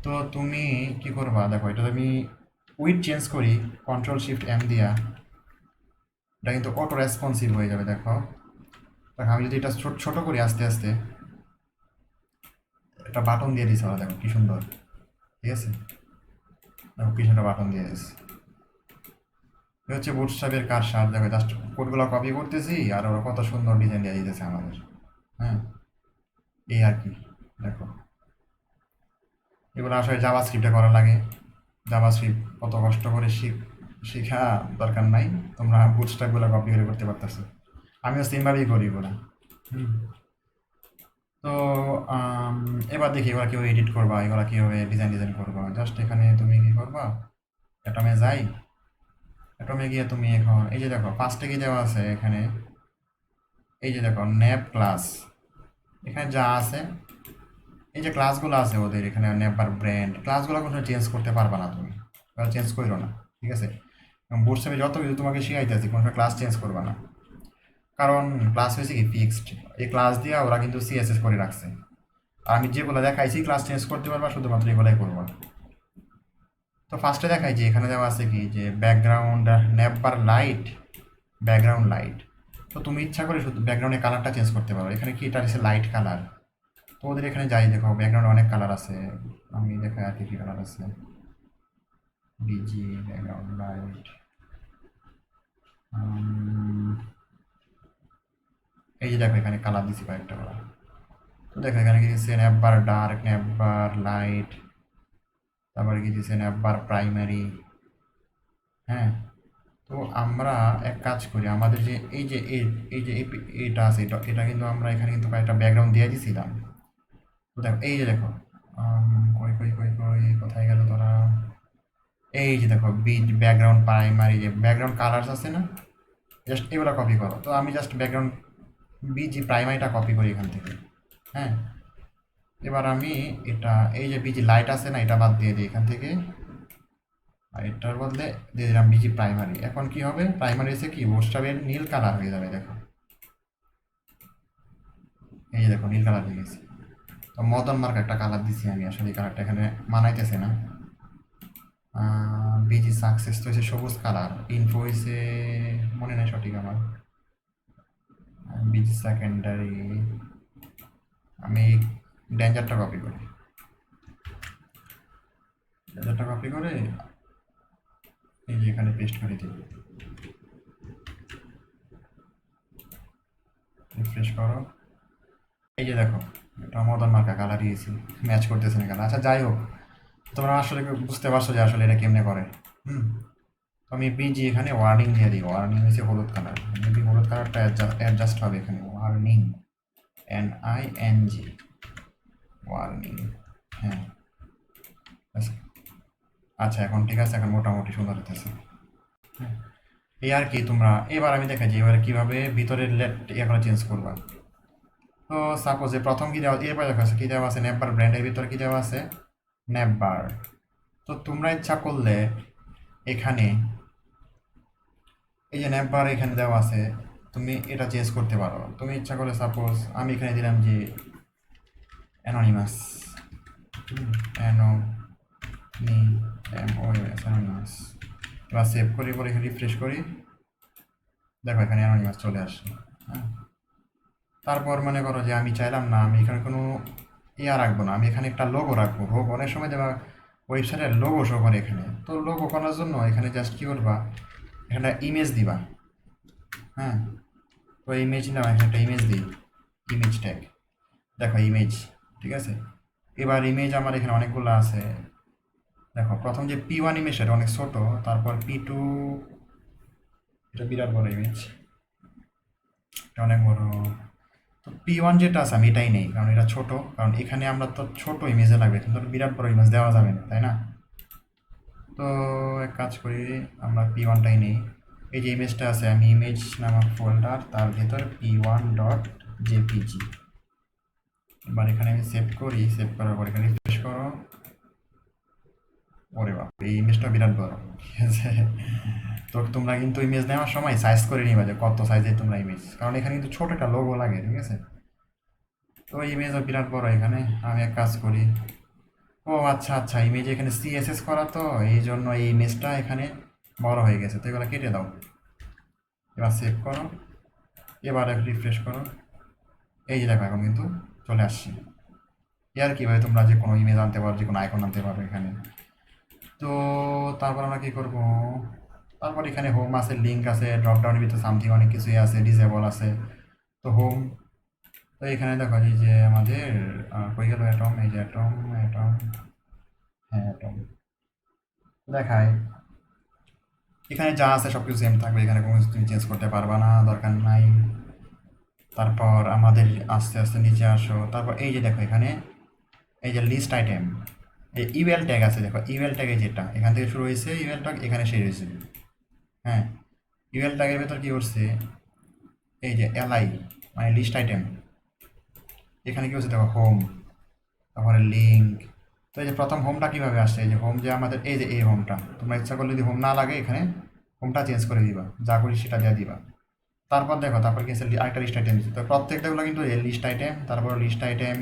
তো তুমি কি করবা, দেখো এটা তুমি উইড চেঞ্জ করি, Ctrl+Shift+M দিয়া, এটা কিন্তু অটো রেসপন্সিভ হয়ে যাবে। দেখো দেখো আমি যদি এটা ছোট ছোট করি আস্তে আস্তে, একটা বাটন দিয়ে দিছে ওরা, দেখো কি সুন্দর, ঠিক আছে, দেখো কি সুন্দর বাটন দিয়ে দিচ্ছে। এটা হচ্ছে বুটস্ট্র্যাপের কারসার। দেখো জাস্ট কোডগুলো কপি করতেছি আর ওরা কত সুন্দর ডিজাইন দিয়ে দিতেছে আমাদের। হ্যাঁ, এই আর কি। দেখো এগুলো আসলে জাভাস্ক্রিপ্টে করা লাগে। জাভাস্ক্রিপ্ট কত কষ্ট করে শিখা দরকার নাই, তোমরা বুটস্ট্র্যাপগুলো কপি করে করতে পারতেছো। আমিও সেমভাবেই করি এগুলো। হুম। তো আম, এবার দেখি এবার কেউ এডিট করবা, এগুলো কীভাবে ডিজাইন করবা। জাস্ট এখানে তুমি কি করবা, অ্যাটমে যাই, অ্যাটমে গিয়ে তুমি এখন এই যে দেখো ফার্স্টে কি দেওয়া আছে এখানে, এই যে দেখো ন্যাপ ক্লাস, এখানে যা আছে এই যে ক্লাসগুলো আছে ওদের এখানে, নেপার ব্র্যান্ড ক্লাসগুলো কোনো চেঞ্জ করতে পারবা না তুমি, চেঞ্জ করো না, ঠিক আছে। এবং বুটস্ট্র্যাপে যত কিছু তোমাকে শিখাইতেছি কোনো ক্লাস চেঞ্জ করবা না, কারণ ক্লাস হয়েছে কি ফিক্সড। এই ক্লাস দিয়ে ওরা কিন্তু সিএসএস করে রাখছে। আর আমি যেগুলো দেখাইছি ক্লাস চেঞ্জ করতে পারবা, শুধুমাত্র এগুলাই করবা। তো ফার্স্টে দেখাই যে এখানে দেওয়া আছে কি যে ব্যাকগ্রাউন্ড নেপার লাইট, ব্যাকগ্রাউন্ড লাইট। তো তুমি ইচ্ছা করে শুধু ব্যাকগ্রাউন্ডের কালারটা চেঞ্জ করতে পারো। এখানে কি এটা আছে লাইট কালার। তো ওদের এখানে যাই, দেখো ব্যাকগ্রাউন্ডে অনেক কালার আছে, আমি দেখাই আর কি কি কালার আছে। বিজি ব্যাকগ্রাউন্ড লাইট, এই যে দেখো এখানে কালার দিছি কয়েকটা কালার। তো দেখো এখানে কি দিচ্ছে নেপবার ডার্ক, নেপবার লাইট, তারপরে কি দিচ্ছে নেপবার প্রাইমারি। হ্যাঁ, তো আমরা এক কাজ করি, আমাদের যে এই যে এই যে এটা আছে, এটা কিন্তু আমরা এখানে কিন্তু কয়েকটা ব্যাকগ্রাউন্ড দিয়ে দিয়েছিলাম। তো দেখো এই যে দেখো, কই কই কই কই কোথায় গেল তোরা, এই যে দেখো বিট ব্যাকগ্রাউন্ড প্রাইমারি, যে ব্যাকগ্রাউন্ড কালার্স আছে না, জাস্ট এগুলো কপি করো। তো আমি জাস্ট ব্যাকগ্রাউন্ড বিজি প্রাইমারিটা কপি করি এখান থেকে। হ্যাঁ, এবার আমি এটা এই যে বিজি লাইট আছে না, এটা বাদ দিয়ে দিই এখান থেকে, আর এটার বদলে দিয়ে দিলাম বিজি প্রাইমারি। এখন কি হবে, প্রাইমারি এসে কি বোস্টাবের নীল কালার হয়ে যাবে। দেখো এই যে দেখো নীল কালার হয়ে গেছে। তো মদন মার্ক একটা কালার দিছি আমি, আসলে এই কালারটা এখানে মানাইতেছে না। বিজি সাকসেস তো হয়েছে সবুজ কালার, ইনফো হয়েছে মনে নেই সঠিক আমার। বিজি সেকেন্ডারি আমি ডেঞ্জারটা কপি করি, ডেঞ্জারটা কপি করে এই যে এখানে পেস্ট করে দিই। রিফ্রেশ করো, এই যে দেখো এটা মদন মার্কা কালার দিয়েছি, ম্যাচ করতেছে না কালার। আচ্ছা যাই হোক, তোমরা আসলে বুঝতে পারছো যে আসলে এটা কেমনে করে। হুম, তো আমি বিজি এখানে ওয়ার্নিং দিয়ে দিই। ওয়ার্নিং হচ্ছে হলুদ কালার, মেবি হলুদ কালারটা অ্যাডজাস্ট হবে এখানে। Warning NING warning. হ্যাঁ আচ্ছা এখন ঠিক আছে, এখন মোটামুটি সুন্দর হতেছে। হ্যাঁ, এই আর কি। তোমরা এবার আমি দেখাচ্ছি এবারে কীভাবে ভিতরের ইয়েগুলো চেঞ্জ করবা। তো সাপোজ প্রথম কি দেওয়া, এরপর দেখা আছে কি দেওয়া আছে, নেপবার ব্র্যান্ডের ভিতরে কি দেওয়া আছে, নেপবার। তো তোমরা ইচ্ছা করলে এখানে এই যে নেপবার এখানে দেওয়া আছে, তুমি এটা চেঞ্জ করতে পারো। তুমি ইচ্ছা করলে সাপোজ আমি এখানে দিলাম যে অ্যানোনিমাস, অ্যানোনিমাস। এবার সেভ করি, পরে এখানে রিফ্রেশ করি, দেখো এখানে অ্যানোনিমাস চলে আসছে। হ্যাঁ, তারপর মনে করো যে আমি চাইলাম না আমি এখানে কোনো ইয়া রাখবো না, আমি এখানে একটা লোগো রাখবো। লোগো অনেক সময় দেবা ওয়েবসাইটের লোগো শো করে এখানে। তো লোগো করার জন্য এখানে জাস্ট কী করবা, এখানে ইমেজ দিবা। হ্যাঁ, তো ইমেজ নাও, এখানে একটা ইমেজ দিই, ইমেজ ট্যাগ। দেখো ইমেজ, ঠিক আছে। এবার ইমেজ আমার এখানে অনেকগুলো আছে। দেখো প্রথম যে P1 ইমেজ এটা অনেক ছোট, তারপর P2 এটা বিরাট বড় ইমেজ, এটা অনেক বড়। তো P1 যেটা আছে আমি এটাই নেই, কারণ এটা ছোট। কারণ এখানে আমরা তো ছোট ইমেজে লাগবে, কিন্তু বিরাট বড় ইমেজ দেওয়া যাবে না, তাই না? তো এক কাজ করি, আমরা P1টাই নেই। এই যে ইমেজটা আছে, আমি ইমেজ নামক ফোল্ডার, তার ভিতরে P1.jpg। এবার এখানে আমি সেভ করি, সেভ করার পর এখানে রিফ্রেশ করো। ওরে বাপ, এই ইমেজটা বিরাট বড়, ঠিক আছে। তো তোমরা কিন্তু ইমেজ নেওয়ার সময় সাইজ করে নিবা যে কত সাইজের তোমরা ইমেজ, কারণ এখানে কিন্তু ছোট একটা লোগো লাগে, ঠিক আছে। তো ইমেজও বিরাট বড় এখানে। আমি এক কাজ করি, ও আচ্ছা আচ্ছা, ইমেজ এখানে CSS করা, তো এই জন্য এই ইমেজটা এখানে বড় হয়ে গেছে। তো এগুলো কেটে দাও। এবার সেভ করো, এবার রিফ্রেশ করো, এই যে দেখো এখন কিন্তু চলে আসছে। আর কীভাবে তোমরা যে কোনো ইমেজ আনতে পারো, যে কোনো আইকন আনতে পারো এখানে। তো তারপর আমরা কী করবো, তারপর এখানে হোম আছে, লিঙ্ক আছে, ড্রপডাউনের ভিতরে সামথিং অনেক কিছুই আছে, ডিসেবল আছে। তো হোম, তো এখানে দেখো এই যে আমাদের কই গেল অ্যাটম, এই যে অ্যাটম অ্যাটম, হ্যাঁ অ্যাটম দেখায়। এখানে যা আছে সব কিছু সেম থাকবে, এখানে কোনো কিছু তুমি চেঞ্জ করতে পারবা না, দরকার নাই। তারপর আমাদের আস্তে আস্তে নিচে আসো, তারপর এই যে দেখো এখানে এই যে লিস্ট আইটেম, এই ইউএল ট্যাগ আছে। দেখো ইউএল ট্যাগে যেটা এখান থেকে শুরু হয়েছে, ইউএল ট্যাগ এখানে শেষ হয়েছে। হ্যাঁ, ইউএল ট্যাগের ভেতর কী করছে, এই যে LI মানে লিস্ট আইটেম, এখানে কী হচ্ছে দেখো হোম, তারপরে লিঙ্ক। তো এই যে প্রথম হোমটা কীভাবে আসছে, এই যে হোম যে আমাদের এই যে এই হোমটা, তোমরা ইচ্ছা করলে যদি হোম না লাগে এখানে হোমটা চেঞ্জ করে দিবা, যা করি সেটা দিয়ে দিবা। তারপর দেখো তারপর কি আরেকটা লিস্ট আইটেম দিচ্ছে। তো প্রত্যেকটাগুলো কিন্তু এই লিস্ট আইটেম, তারপর লিস্ট আইটেম,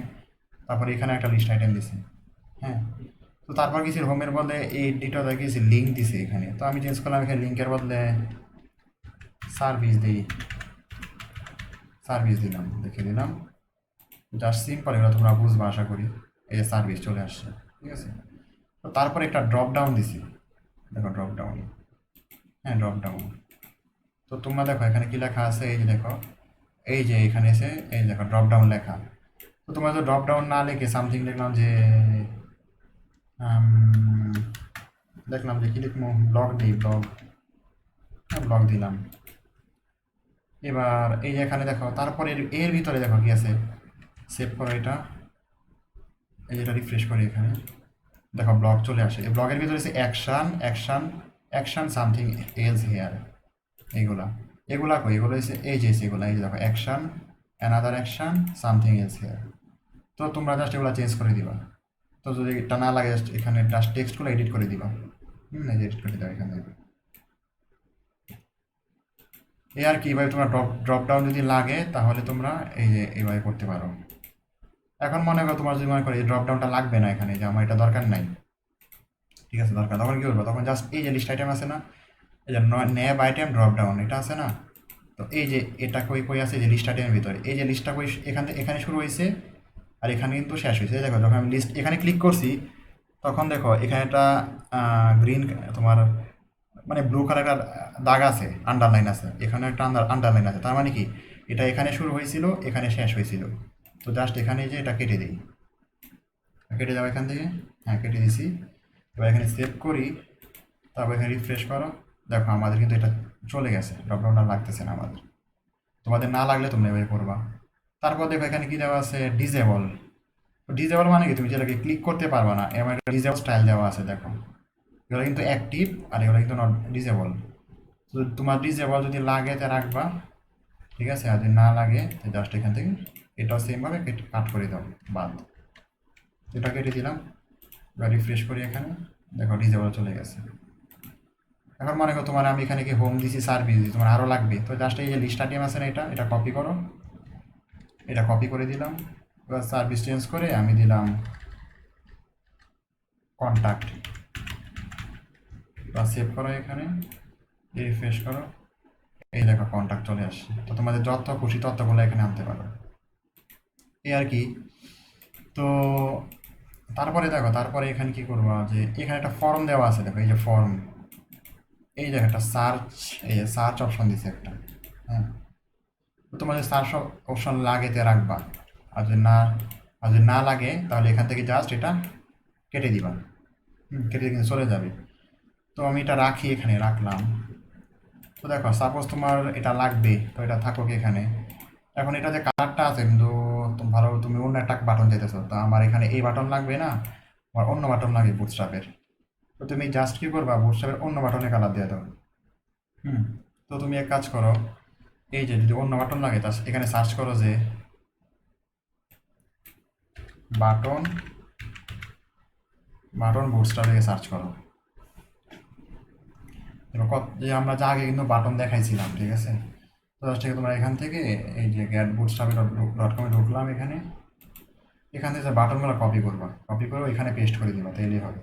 তারপর এখানে একটা লিস্ট আইটেম দিছে। হ্যাঁ, তো তারপর কিছু হোমের বদলে এই ডিটা দেখেছি লিঙ্ক দিছে এখানে। তো আমি চেঞ্জ করলাম, এখানে লিঙ্কের বদলে সার্ভিস দিই, সার্ভিস দিলাম, দেখে দিলাম। জাস্ট সিম্পল, এগুলো তোমরা বুঝবা আশা করি। এই যে সার্ভিস চলে আসছে, ঠিক আছে। তো তারপর একটা ড্রপ ডাউন দিছি, দেখো ড্রপ ডাউন, হ্যাঁ ড্রপ ডাউন। তো তোমরা দেখো এখানে কি লেখা আছে, এই যে দেখো এই যে এখানে এসে এই দেখো ড্রপ ডাউন লেখা। তো তোমরা তো ড্রপ ডাউন না লিখে সামথিং দেখলাম যে দেখলাম যে কি লিখবো, ব্লগ দিই, ব্লগ, হ্যাঁ ব্লগ দিলাম। এবার এই যে এখানে দেখো, তারপরে এর ভিতরে দেখো কি আছে, সেভ করো এটা, এই যেটা রিফ্রেশ করি এখানে দেখো ব্লগ চলে আসে। এই ব্লগের ভিতরে আছে action action action something else here, এইগুলা। এগুলা কই, এগুলো হচ্ছে এই যে এগুলো, এই যে দেখো action, another action, something else here. তো তোমরা জাস্ট এগুলো চেঞ্জ করে দিবা। তো যদি এটা না লাগে just এখানে জাস্ট টেক্সটগুলো এডিট করে দিবা। এই যে এডিট করে দিবা এখান থেকে। এই আর কি, এভাবে তোমরা ড্রপ ডাউন যদি লাগে তাহলে তোমরা এই যে এইভাবে করতে পারো। এখন মনে করো তোমার যদি মনে করো এই ড্রপ ডাউনটা লাগবে না এখানে, যে আমার এটা দরকার নাই, ঠিক আছে দরকার, তখন কি করবো, তখন জাস্ট এই যে লিস্ট আইটেম আছে না, এই যে ন্যাব আইটেম ড্রপ ডাউন এটা আছে না, তো এই যে এটা কই কই আছে, যে লিস্ট আইটেমের ভিতরে এই যে লিস্টটা কই এখান থেকে এখানে শুরু হয়েছে আর এখানে কিন্তু শেষ হয়েছে। দেখো যখন আমি লিস্ট এখানে ক্লিক করছি তখন দেখো এখানে একটা গ্রিন তোমার মানে ব্লু কালার দাগ আছে, আন্ডারলাইন আছে, এখানে একটা আন্ডারলাইন আছে, তার মানে কি এটা এখানে শুরু হয়েছিল এখানে শেষ হয়েছিল। তো জাস্ট এখানে যে এটা কেটে দিই, কেটে যাবো এখান থেকে, হ্যাঁ কেটে দিছি। এবার এখানে সেভ করি, তারপর এখানে রিফ্রেশ করো, দেখো আমাদের কিন্তু এটা চলে গেছে, ড্রপডাউনটা লাগতেছে না আমাদের। তোমাদের না লাগলে তোমরা এভাবে করবা। তারপর দেখো এখানে কি দেওয়া আছে, ডিজেবল। ডিজেবল মানে কি, তুমি যেটাকে ক্লিক করতে পারবা না, এমন একটা ডিজেবল স্টাইল দেওয়া আছে দেখো, এগুলো কিন্তু অ্যাক্টিভ আর এগুলো কিন্তু নট ডিজেবল। তো তোমার ডিজেবল যদি লাগে তা রাখবা, ঠিক আছে, আর যদি না লাগে তো জাস্ট এখান থেকে এটাও সেমভাবে কাট করে দাও, বাদ। এটা কেটে দিলাম, এবার রিফ্রেশ করি, এখানে দেখো ডিজেবল চলে গেছে। এখন মনে করো তোমার আমি এখানে কি হোম দিছি, সার্ভিস দিছি, তোমার আরও লাগবে, তো জাস্ট এই যে লিস্ট আইটেম আছে না, এটা কপি করো, এটা কপি করে দিলাম। এবার সার্ভিস চেঞ্জ করে আমি দিলাম কন্ট্যাক্ট, বা সেভ করো, এখানে রিফ্রেশ করো, এই দেখো কন্ট্যাক্ট চলে আসছে। তো তোমাদের যত খুশি ততগুলো এখানে আনতে পারো, এই আর কি। তো তারপরে দেখো, তারপরে এখানে কি করবা, যে এখানে একটা ফর্ম দেওয়া আছে, দেখো এই যে ফর্ম, এই দেখো একটা সার্চ, এই যে সার্চ অপশন দিছে একটা, হ্যাঁ। তো তোমাদের সার্চ অপশন লাগে তে রাখবা, আর যদি না, আর যদি না লাগে তাহলে এখান থেকে জাস্ট এটা কেটে দিবা, কেটে কিন্তু চলে যাবে। তো আমি এটা রাখি, এখানে রাখলাম। তো দেখো সাপোজ তোমার এটা লাগবে, তো এটা থাকুক এখানে। এখন এটা যে কালারটা আছে কিন্তু ভালো, তুমি অন্য একটা বাটন চাইতেছো, তো আমার এখানে এই বাটন লাগবে না, আমার অন্য বাটন লাগে বুটস্ট্র্যাপের। তো তুমি জাস্ট কি করবা, বুটস্ট্র্যাপের অন্য বাটনে কালার দিয়ে দাও। হুম। তো তুমি এক কাজ করো, এই যে যদি অন্য বাটন লাগে তা এখানে সার্চ করো যে বাটন, বাটন বুটস্ট্র্যাপ দিয়ে সার্চ করো। এবার যে আমরা যা আগে কিন্তু বাটন দেখাইছিলাম, ঠিক আছে। তো জাস্ট তোমরা এখান থেকে এই যে গ্যাট বুটস্ট্র্যাপ ডট কমে ঢুকলাম, এখানে এখান থেকে যে বাটনগুলো কপি করবা, কপি করে এখানে পেস্ট করে দিবা, তাইলেই হবে।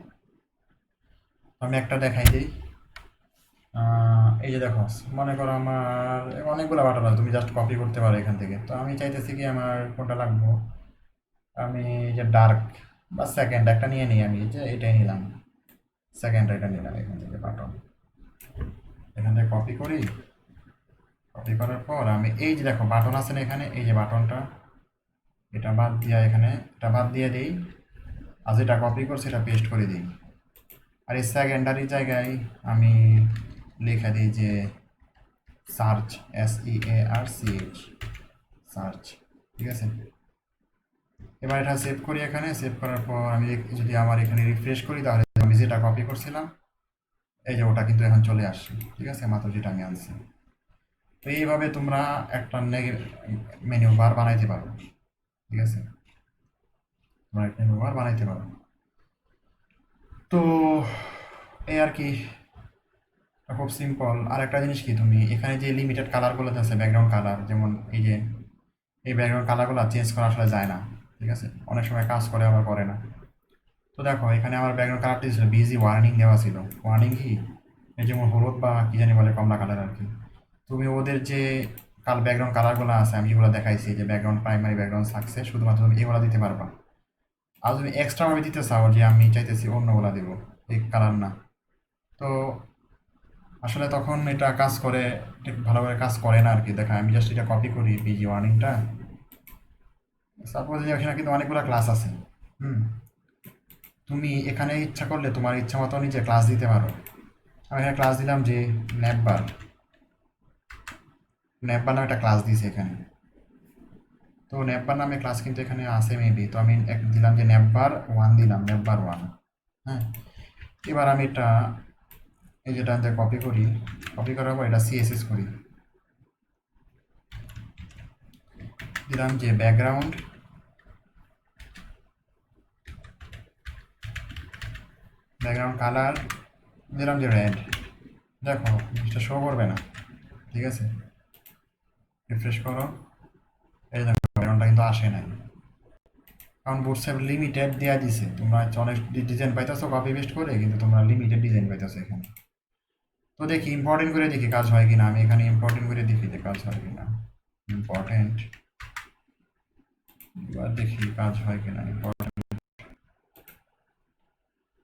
আমি একটা দেখাই দিই, এই যে দেখো মনে করো আমার অনেকগুলো বাটন আছে, তুমি জাস্ট কপি করতে পারো এখান থেকে। তো আমি চাইতেছি কি আমার কোনটা লাগবো, আমি এই যে ডার্ক বা সেকেন্ড একটা নিয়ে নিই, আমি যে এটাই নিলাম, সেকেন্ড এটা নিলাম এখান থেকে বাটন, এখান থেকে কপি করি। কপি করার পর আমি এই যে দেখো বাটন আছে না এখানে, এই যে বাটনটা, এটা বাদ দিয়া এখানে এটা বাদ দিয়ে দিই, আর যেটা কপি করছি এটা পেস্ট করে দিই। আর এই সেকেন্ডারি জায়গায় আমি লিখে দিই যে সার্চ, SEARCH, সার্চ, ঠিক আছে। এবার এটা সেভ করি, এখানে সেভ করার পর আমি যদি আমার এখানে রিফ্রেশ করি তাহলে আমি যেটা কপি করছিলাম এই যে ওটা কিন্তু এখন চলে আসছে, ঠিক আছে, মাত্র যেটা আমি আনছি। তো এইভাবে তোমরা একটা মেনু বার বানাইতে পারো, ঠিক আছে, তোমরা একটা মেনু বার বানাইতে পারো। তো এই আর কি, খুব সিম্পল। আর একটা জিনিস কি, তুমি এখানে যে লিমিটেড কালারগুলো আছে, ব্যাকগ্রাউন্ড কালার, যেমন এই যে এই ব্যাকগ্রাউন্ড কালারগুলো চেঞ্জ করা আসলে যায় না, ঠিক আছে, অনেক সময় কাজ করে আবার করে না। তো দেখো এখানে আমার ব্যাকগ্রাউন্ড কালারটি ছিল বিজি ওয়ার্নিং দেওয়া ছিল, ওয়ার্নিং কি, এই যেমন হলুদ বা কি জানি বলে, কমলা কালার আর কি। তুমি ওদের যে ব্যাকগ্রাউন্ড কালারগুলো আছে আমি যেগুলো দেখাইছি, যে ব্যাকগ্রাউন্ড প্রাইমারি, ব্যাকগ্রাউন্ড সাকসেস, শুধুমাত্র তুমি এগুলো দিতে পারবা। আর তুমি এক্সট্রাভাবে দিতে চাও যে আমি চাইতেছি অন্যগুলো দেবো, এই কালার না, তো আসলে তখন এটা কাজ করে, ঠিক ভালোভাবে কাজ করে না আর কি। দেখা আমি জাস্ট এটা কপি করি, বিজি ওয়ার্নিংটা, সাপোজ এখানে কিন্তু অনেকগুলো ক্লাস আছে। হুম। তুমি এখানে ইচ্ছা করলে তোমার ইচ্ছা মতো নিজে ক্লাস দিতে পারো। আমি এখানে ক্লাস দিলাম যে ন্যাপবার, ন্যাপবার নামে একটা ক্লাস দিয়েছে এখানে। তো ন্যাপবার নামে ক্লাস কিন্তু এখানে আছে মেবি, তো আমি দিলাম যে ন্যাপবার 1 দিলাম, ন্যাপবার 1। হ্যাঁ। এবার আমি এটা এই যেটা কপি করি, কপি করার পর এটা CSS করি, দিলাম যে ব্যাকগ্রাউন্ড, কালার দিলাম যে রেড। দেখো জিনিসটা শো করবে না, ঠিক আছে? রিফ্রেশ করো, এই দেখো ব্যাকগ্রাউন্ডটা কিন্তু আসে নাই, কারণ বুটস্ট্র্যাপ লিমিটেড দেওয়া দিছে। তোমরা অনেক ডিজাইন পাইতেছো কপি পেস্ট করে, কিন্তু তোমরা লিমিটেড ডিজাইন পাইতেছো এখানে। তো দেখি ইম্পর্টেন্ট করে দেখি কাজ হয় কিনা। আমি এখানে ইম্পর্টেন্ট করে দেখি যে কাজ হয় কিনা। ইম্পর্টেন্ট, এবার দেখি কাজ হয় কিনা। ইম্পর্টেন্ট,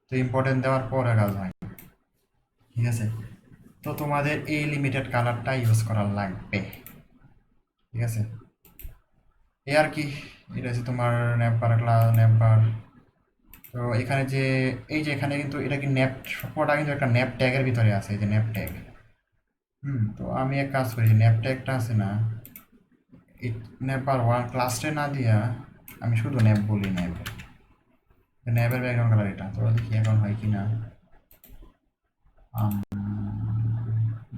তো ইম্পর্টেন্ট দেওয়ার পরে কাজ হয়, ঠিক আছে? তো তোমাদের এই লিমিটেড কালারটা ইউজ করা লাগবে, ঠিক আছে? এই আর কি, এটা হচ্ছে তোমার নেপবার ক্লাস, নেপবার। তো এখানে যে এই যে এখানে কিন্তু এটা কি ন্যাপ, সবকটা কিন্তু একটা ন্যাপ ট্যাগের ভিতরে আছে, এই যে ন্যাপ ট্যাগ। তো আমি এক কাজ করি, ন্যাপ ট্যাগটা আছে না, এই ন্যাপবার ওয়ান ক্লাসে না দিয়া আমি শুধু ন্যাপ বলি, ন্যাপের ব্যাকগ্রাউন্ড কালার এটা। তো দেখি এখন হয় কি না।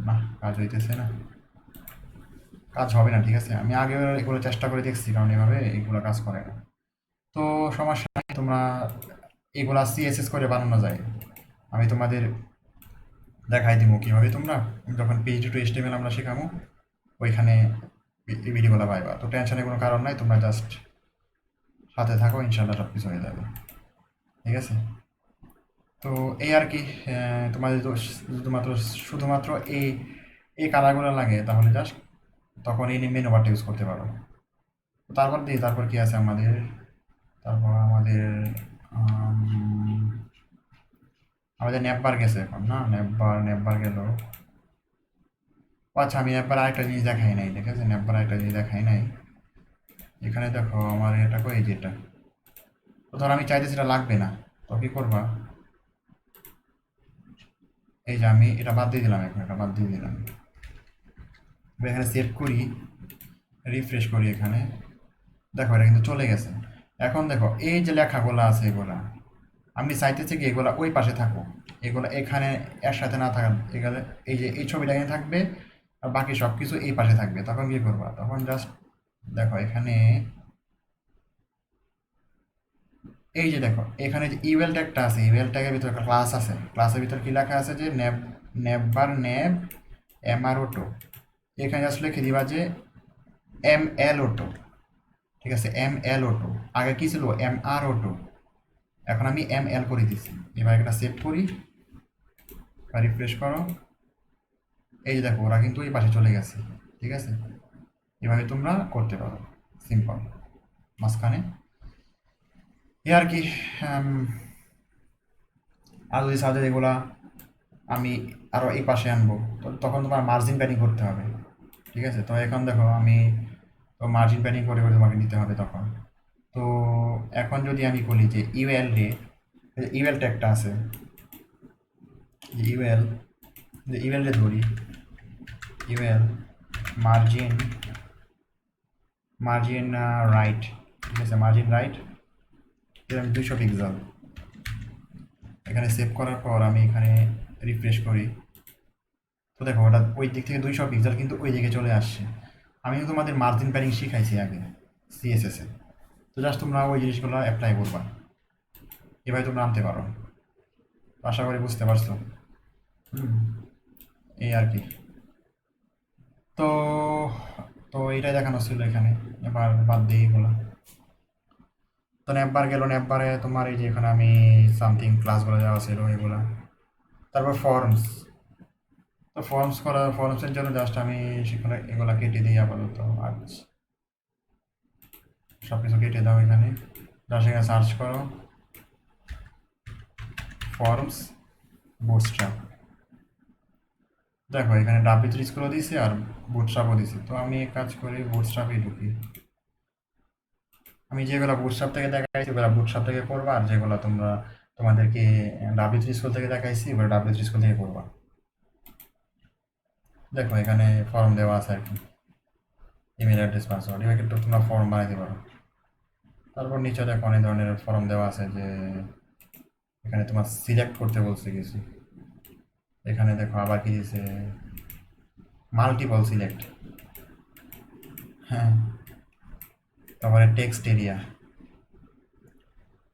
না, কাজ হইতেছে না, কাজ হবে না, ঠিক আছে? আমি আগে এগুলো চেষ্টা করে দেখছি, কারণ এভাবে এগুলো কাজ করে না। তো সমস্যা নাই, তোমরা এগুলা সিএসএস করে বানানো যায়। আমি তোমাদের দেখাই দিব কীভাবে তোমরা যখন PHP টু HTML আমরা শেখাবো, ওইখানে এই ভিডিওগুলো পাইবা। তো টেনশনের কোনো কারণ নাই, তোমরা জাস্ট সাথে থাকো, ইনশাল্লাহ সব কিছু হয়ে যাবে, ঠিক আছে? তো এই আর কি, তোমাদের শুধুমাত্র এই এই কালারগুলো লাগে, তাহলে জাস্ট তখন এই মেনু বারটা ইউজ করতে পারো। তারপর কি আছে আমাদের? তারপর আমাদের নেপবার গেছে এখন, না নেপবার গেল। আচ্ছা, আমি নেপবার আরেকটা জিনিস দেখাই নাই, ঠিক আছে? নেপবার আরেকটা জিনিস দেখাই নাই। এখানে দেখো আমার এটা কই, যেটা তো ধর আমি চাইতেছি এটা লাগবে না, তো কি করবা? এই যে আমি এটা বাদ দিয়ে দিলাম, এখন এটা বাদ দিয়ে দিলাম। এখানে সেভ করি, রিফ্রেশ করি, এখানে দেখো এটা কিন্তু চলে গেছে। এখন দেখো এই যে লেখাগুলো আছে, এগুলা আমি চাইতেছি কি এগুলা ওই পাশে থাকো, এগুলা এখানে এর সাথে না থাকা, এগুলো এই যে এই ছবিটা এখানে থাকবে, আর বাকি সব কিছু এই পাশে থাকবে। তখন কি করবা? তখন জাস্ট দেখো এখানে, এই যে দেখো এখানে যে ইউএল ট্যাগটা আছে, ইউএল ট্যাগের ভিতরে একটা ক্লাস আছে, ক্লাসের ভিতরে কি লেখা আছে যে নেব এমআর অটো। এখানে জাস্ট লিখে দিবা যে ML অটো, ঠিক আছে? ML অটো, আগে কি ছিল MR অটো, এখন আমি ML করে দিছি। এবার এটা সেভ করি, রিফ্রেশ করো, এই যে দেখো ওরা কিন্তু এই পাশে চলে গেছে, ঠিক আছে? এভাবে তোমরা করতে পারো, সিম্পল, মাঝখানে এ আর কি। আম, আর যদি সাজে এগুলা আমি আরও এই পাশে আনবো, তো তখন তোমার মার্জিন প্যাডিং করতে হবে, ঠিক আছে? তো এখন দেখো আমি তো মার্জিন প্যাডিং করে করে তোমাকে নিতে হবে তখন। তো এখন যদি আমি বলি যে ইউএল রে, ইউএল ট্যাগটা আছে, ইউএল, যে ইউএল রে ধরি, ইউএল মার্জিন মার্জিন রাইট, ঠিক আছে? মার্জিন রাইট এরকম 200 পিক্সেল। এখানে সেভ করার পর আমি এখানে রিফ্রেশ করি, তো দেখো ওটা ওই দিক থেকে 200 পিক্সেল কিন্তু ওই দিকে চলে আসছে। আমি কিন্তু তোমাদের মার্জিন প্যাডিং শিখাইছি আগে সিএসএস এ, তো জাস্ট তোমরা ওই জিনিসগুলো অ্যাপ্লাই করবা, এভাবে তোমরা আনতে পারো। আশা করি বুঝতে পারছো। হুম, এই আর কি। তো তো এটাই দেখানো ছিল এখানে, এবার বাদ দিই এগুলো। তো নেপবার গেল, নেপবারে তোমার এই যে এখানে আমি সামথিং ক্লাসগুলো দেওয়া ছিল এগুলা। তারপর ফর্মস, তো ফর্মসের জন্য জাস্ট আমি সেখানে এগুলা কেটে দিই আপাতত। আচ্ছা, সব কিছু কেটে দাও এখানে, জাস্ট এখানে সার্চ করো ফর্মস বুটস্ট্র্যাপ। দেখো এখানে W3 স্কুলও দিয়েছে আর বুটস্ট্র্যাপও দিয়েছে। তো আমি এক কাজ করি, বুটস্ট্র্যাপে ঢুকি। আমি যেগুলো বুটস্ট্র্যাপ থেকে দেখাইছি ওগুলো বুটস্ট্র্যাপ থেকে করবা, আর যেগুলো তোমাদেরকে W3 স্কুল থেকে দেখাইছি ওগুলো W3 স্কুল থেকে করবা। দেখো এখানে ফর্ম দেওয়া আছে আর কি, ইমেল অ্যাড্রেস, পাসওয়ার্ড, এবার কিন্তু তোমরা ফর্ম বানাইতে পারো। তারপর নিচে দেখো অনেক ধরনের ফর্ম দেওয়া আছে, যে এখানে তোমার সিলেক্ট করতে বলছে কিছু। এখানে দেখো আবার কি দিয়েছে, মাল্টিপল সিলেক্ট। হ্যাঁ, তারপরে টেক্সট এরিয়া,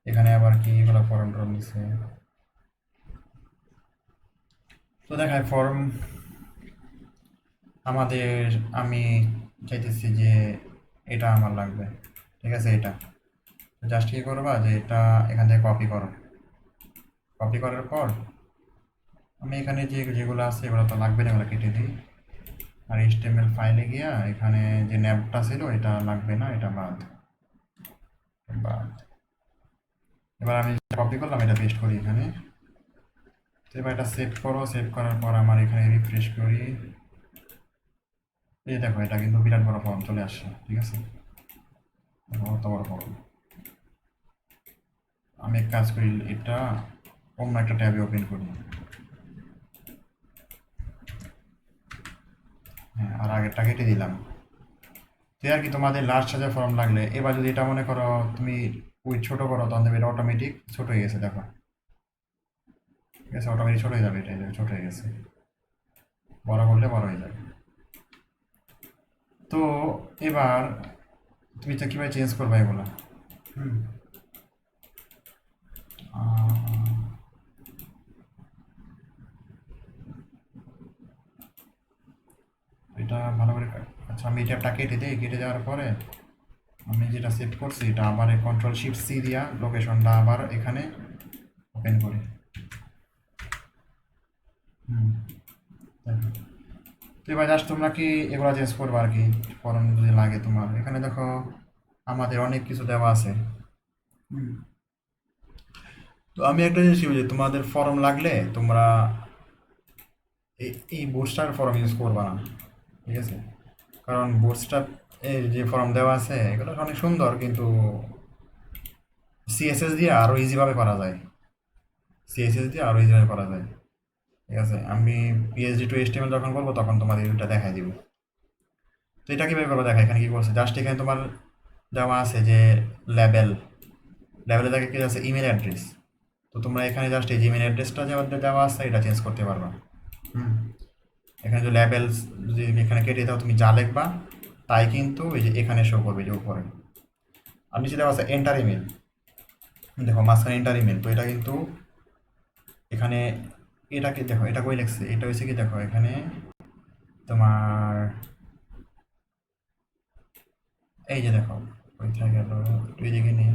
এখানে আবার কি এগুলো ফর্ম টর্ম দিছে। তো দেখায় ফর্ম আমাদের, আমি চাইতেছি যে এটা আমার লাগবে, ঠিক আছে। এটা জাস্ট কি করবা যে এটা এখান থেকে কপি করো, কপি করার পর আমি এখানে যেগুলো আছে এগুলো তো লাগবে না, এগুলো কেটে দিই। আর HTML ফাইলে গিয়া এখানে যে ন্যাবটা ছিল এটা লাগবে না, এটা বাদ বাদ। এবার আমি কপি করলাম, এটা পেস্ট করি এখানে। তো এবার এটা সেভ করো, সেভ করার পর আমার এখানে রিফ্রেশ করি, এই দেখো এটা কিন্তু বিরাট বড় ফর্ম চলে আসছে, ঠিক আছে। অত বড় ফর্ম। আমি এক কাজ করি, এটা অন্য একটা ট্যাবে ওপেন করি। হ্যাঁ, আর আগেরটা কেটে দিলাম। তো আর কি তোমাদের লাস্ট সাজার ফর্ম লাগলে, এবার যদি এটা মনে করো তুমি ওই ছোট করো, তখন দেখবে এটা অটোমেটিক ছোট হয়ে গেছে, দেখো ঠিক আছে, অটোমেটিক ছোট হয়ে যাবে, এটা ছোট হয়ে গেছে। বড় করলে বড় হয়ে যাবে। তো এবার তুমি তো কীভাবে চেঞ্জ করবে এগুলো? হুম এটা ভালো করে আচ্ছা, আমি এটা কেটে দিই, কেটে দেওয়ার পরে আমি যেটা সেভ করছি এটা আবার Ctrl+Shift+C দিয়া লোকেশনটা আবার এখানে ওপেন করি। হুম, দেখো। তো এবার জাস্ট তোমরা কি এগুলো চেঞ্জ করবে আর কি, ফর্ম যদি লাগে তোমার। এখানে দেখো আমাদের অনেক কিছু দেওয়া আছে। হুম, তো আমি একটা জিনিস কি বলি, তোমাদের ফর্ম লাগলে তোমরা এই বুস্টার ফর্ম ইউজ করবা না, ঠিক আছে। কারণ বুস্টার এর যে ফর্ম দেওয়া আছে এগুলো অনেক সুন্দর, কিন্তু সিএসএস দিয়ে আরও ইজিভাবে করা যায়, সিএসএস দিয়ে আরও ইজিভাবে করা যায়, ঠিক আছে। আমি PSD2 HTML যখন করবো তখন তোমাদের এটা দেখাই দিব। তো এটা কীভাবে করবো দেখা, এখানে কি করছে, জাস্ট এখানে তোমার দেওয়া আছে যে লেবেল, লেবেলে দেখে কি আছে ইমেল অ্যাড্রেস। তো তোমরা এখানে জাস্ট এই যে ইমেল অ্যাড্রেসটা যে দেওয়া আছে এটা চেঞ্জ করতে পারবা। হুম, এখানে যে লেবেল যদি এখানে কেটে দাও, তুমি যা লিখবা তাই কিন্তু এই যে এখানে শো করবে, যে উপরে। আর নিচে দেওয়া আছে এন্টার ইমেল, দেখো মাঝখানে এন্টার ইমেল। তো এটা কিন্তু এখানে এটাকে দেখো, এটা কই লিখছে, এটা হচ্ছে কি দেখো এখানে তোমার এই যে দেখো কোথায় গেল, তুই দিকে নিয়ে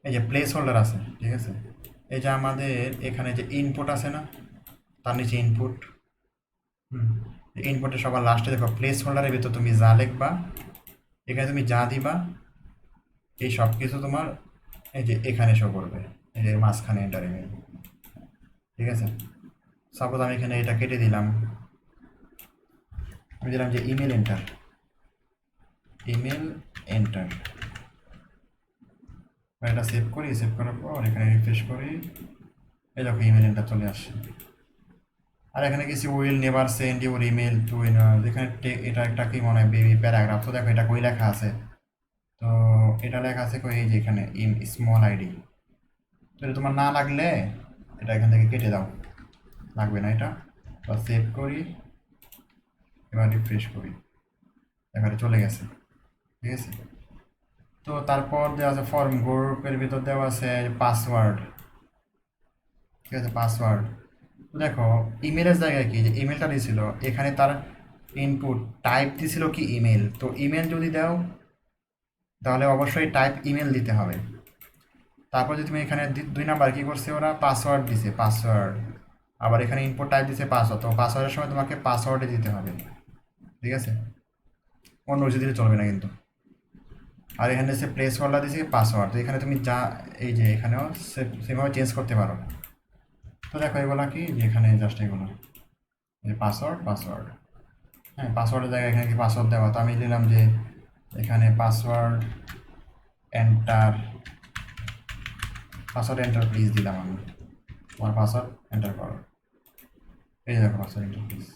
এই যে প্লেস হোল্ডার আছে, ঠিক আছে। এই যে আমাদের এখানে যে ইনপুট আছে না, তার নিচে ইনপুট, হুম, ইনপুটের সবার লাস্টে দেখো প্লেস হোল্ডারের ভিতর তুমি যা লিখবা, এখানে তুমি যা দিবা এই সব কিছু তোমার এই যে এখানে শো করবে, এই যে মাঝখানে এন্টার ইমেল, ঠিক আছে। সাপোজ আমি এখানে এটা কেটে দিলাম, আমি দিলাম যে ইমেল এন্টার, ইমেল এন্টার। এটা সেভ করি, সেভ করার পর এখানে রিফ্রেশ করি, এই দেখো ইমেল এন্টার চলে আসছে। আর এখানে কিছু will never send your email to, যেখানে এটা একটা কি মনে হয় বেবি প্যারাগ্রাফ। তো দেখো এটা কই লেখা আছে, তো এটা লেখা আছে কই এই যে এখানে ইন স্মল আইডি। তো এটা তোমার না লাগলে এটা এখান থেকে কেটে দাও, লাগবে না এটা। বা সেভ করি, এবার রিফ্রেশ করি, এবারে চলে গেছে, ঠিক আছে। তো তারপর দেওয়া আছে ফর্ম গ্রুপের ভিতর দেওয়া আছে পাসওয়ার্ড, ঠিক আছে, পাসওয়ার্ড। তো দেখো ইমেলের জায়গায় কি যে ইমেলটা দিয়েছিল এখানে তার ইনপুট টাইপ দিছিল কি ইমেল, তো ইমেল যদি দাও তাহলে অবশ্যই টাইপ ইমেল দিতে হবে। তারপর যদি তুমি এখানে 2 নাম্বার কি করছে ওরা পাসওয়ার্ড দিছে, পাসওয়ার্ড। আবার এখানে ইনপুট টাইপ দিছে পাসওয়ার্ড, তো পাসওয়ার্ডের সময় তোমাকে পাসওয়ার্ডে দিতে হবে, ঠিক আছে, অন্য কিছু দিলে চলবে না কিন্তু। আর এখানে সে প্লেস হোল্ডার দিয়েছে পাসওয়ার্ড, তো এখানে তুমি যা এই যে এখানেও সেভাবে চেঞ্জ করতে পারো। তো দেখো এগুলো কি যে এখানে জাস্ট এগুলো যে পাসওয়ার্ড, পাসওয়ার্ড, হ্যাঁ পাসওয়ার্ডের জায়গায় এখানে কি পাসওয়ার্ড দেওয়া, তো আমি দিলাম যে এখানে password enter, password enter please দিলাম আমি, তোমার পাসওয়ার্ড এন্টার করো, এই যে দেখো পাসওয়ার্ড এন্টার প্লিজ।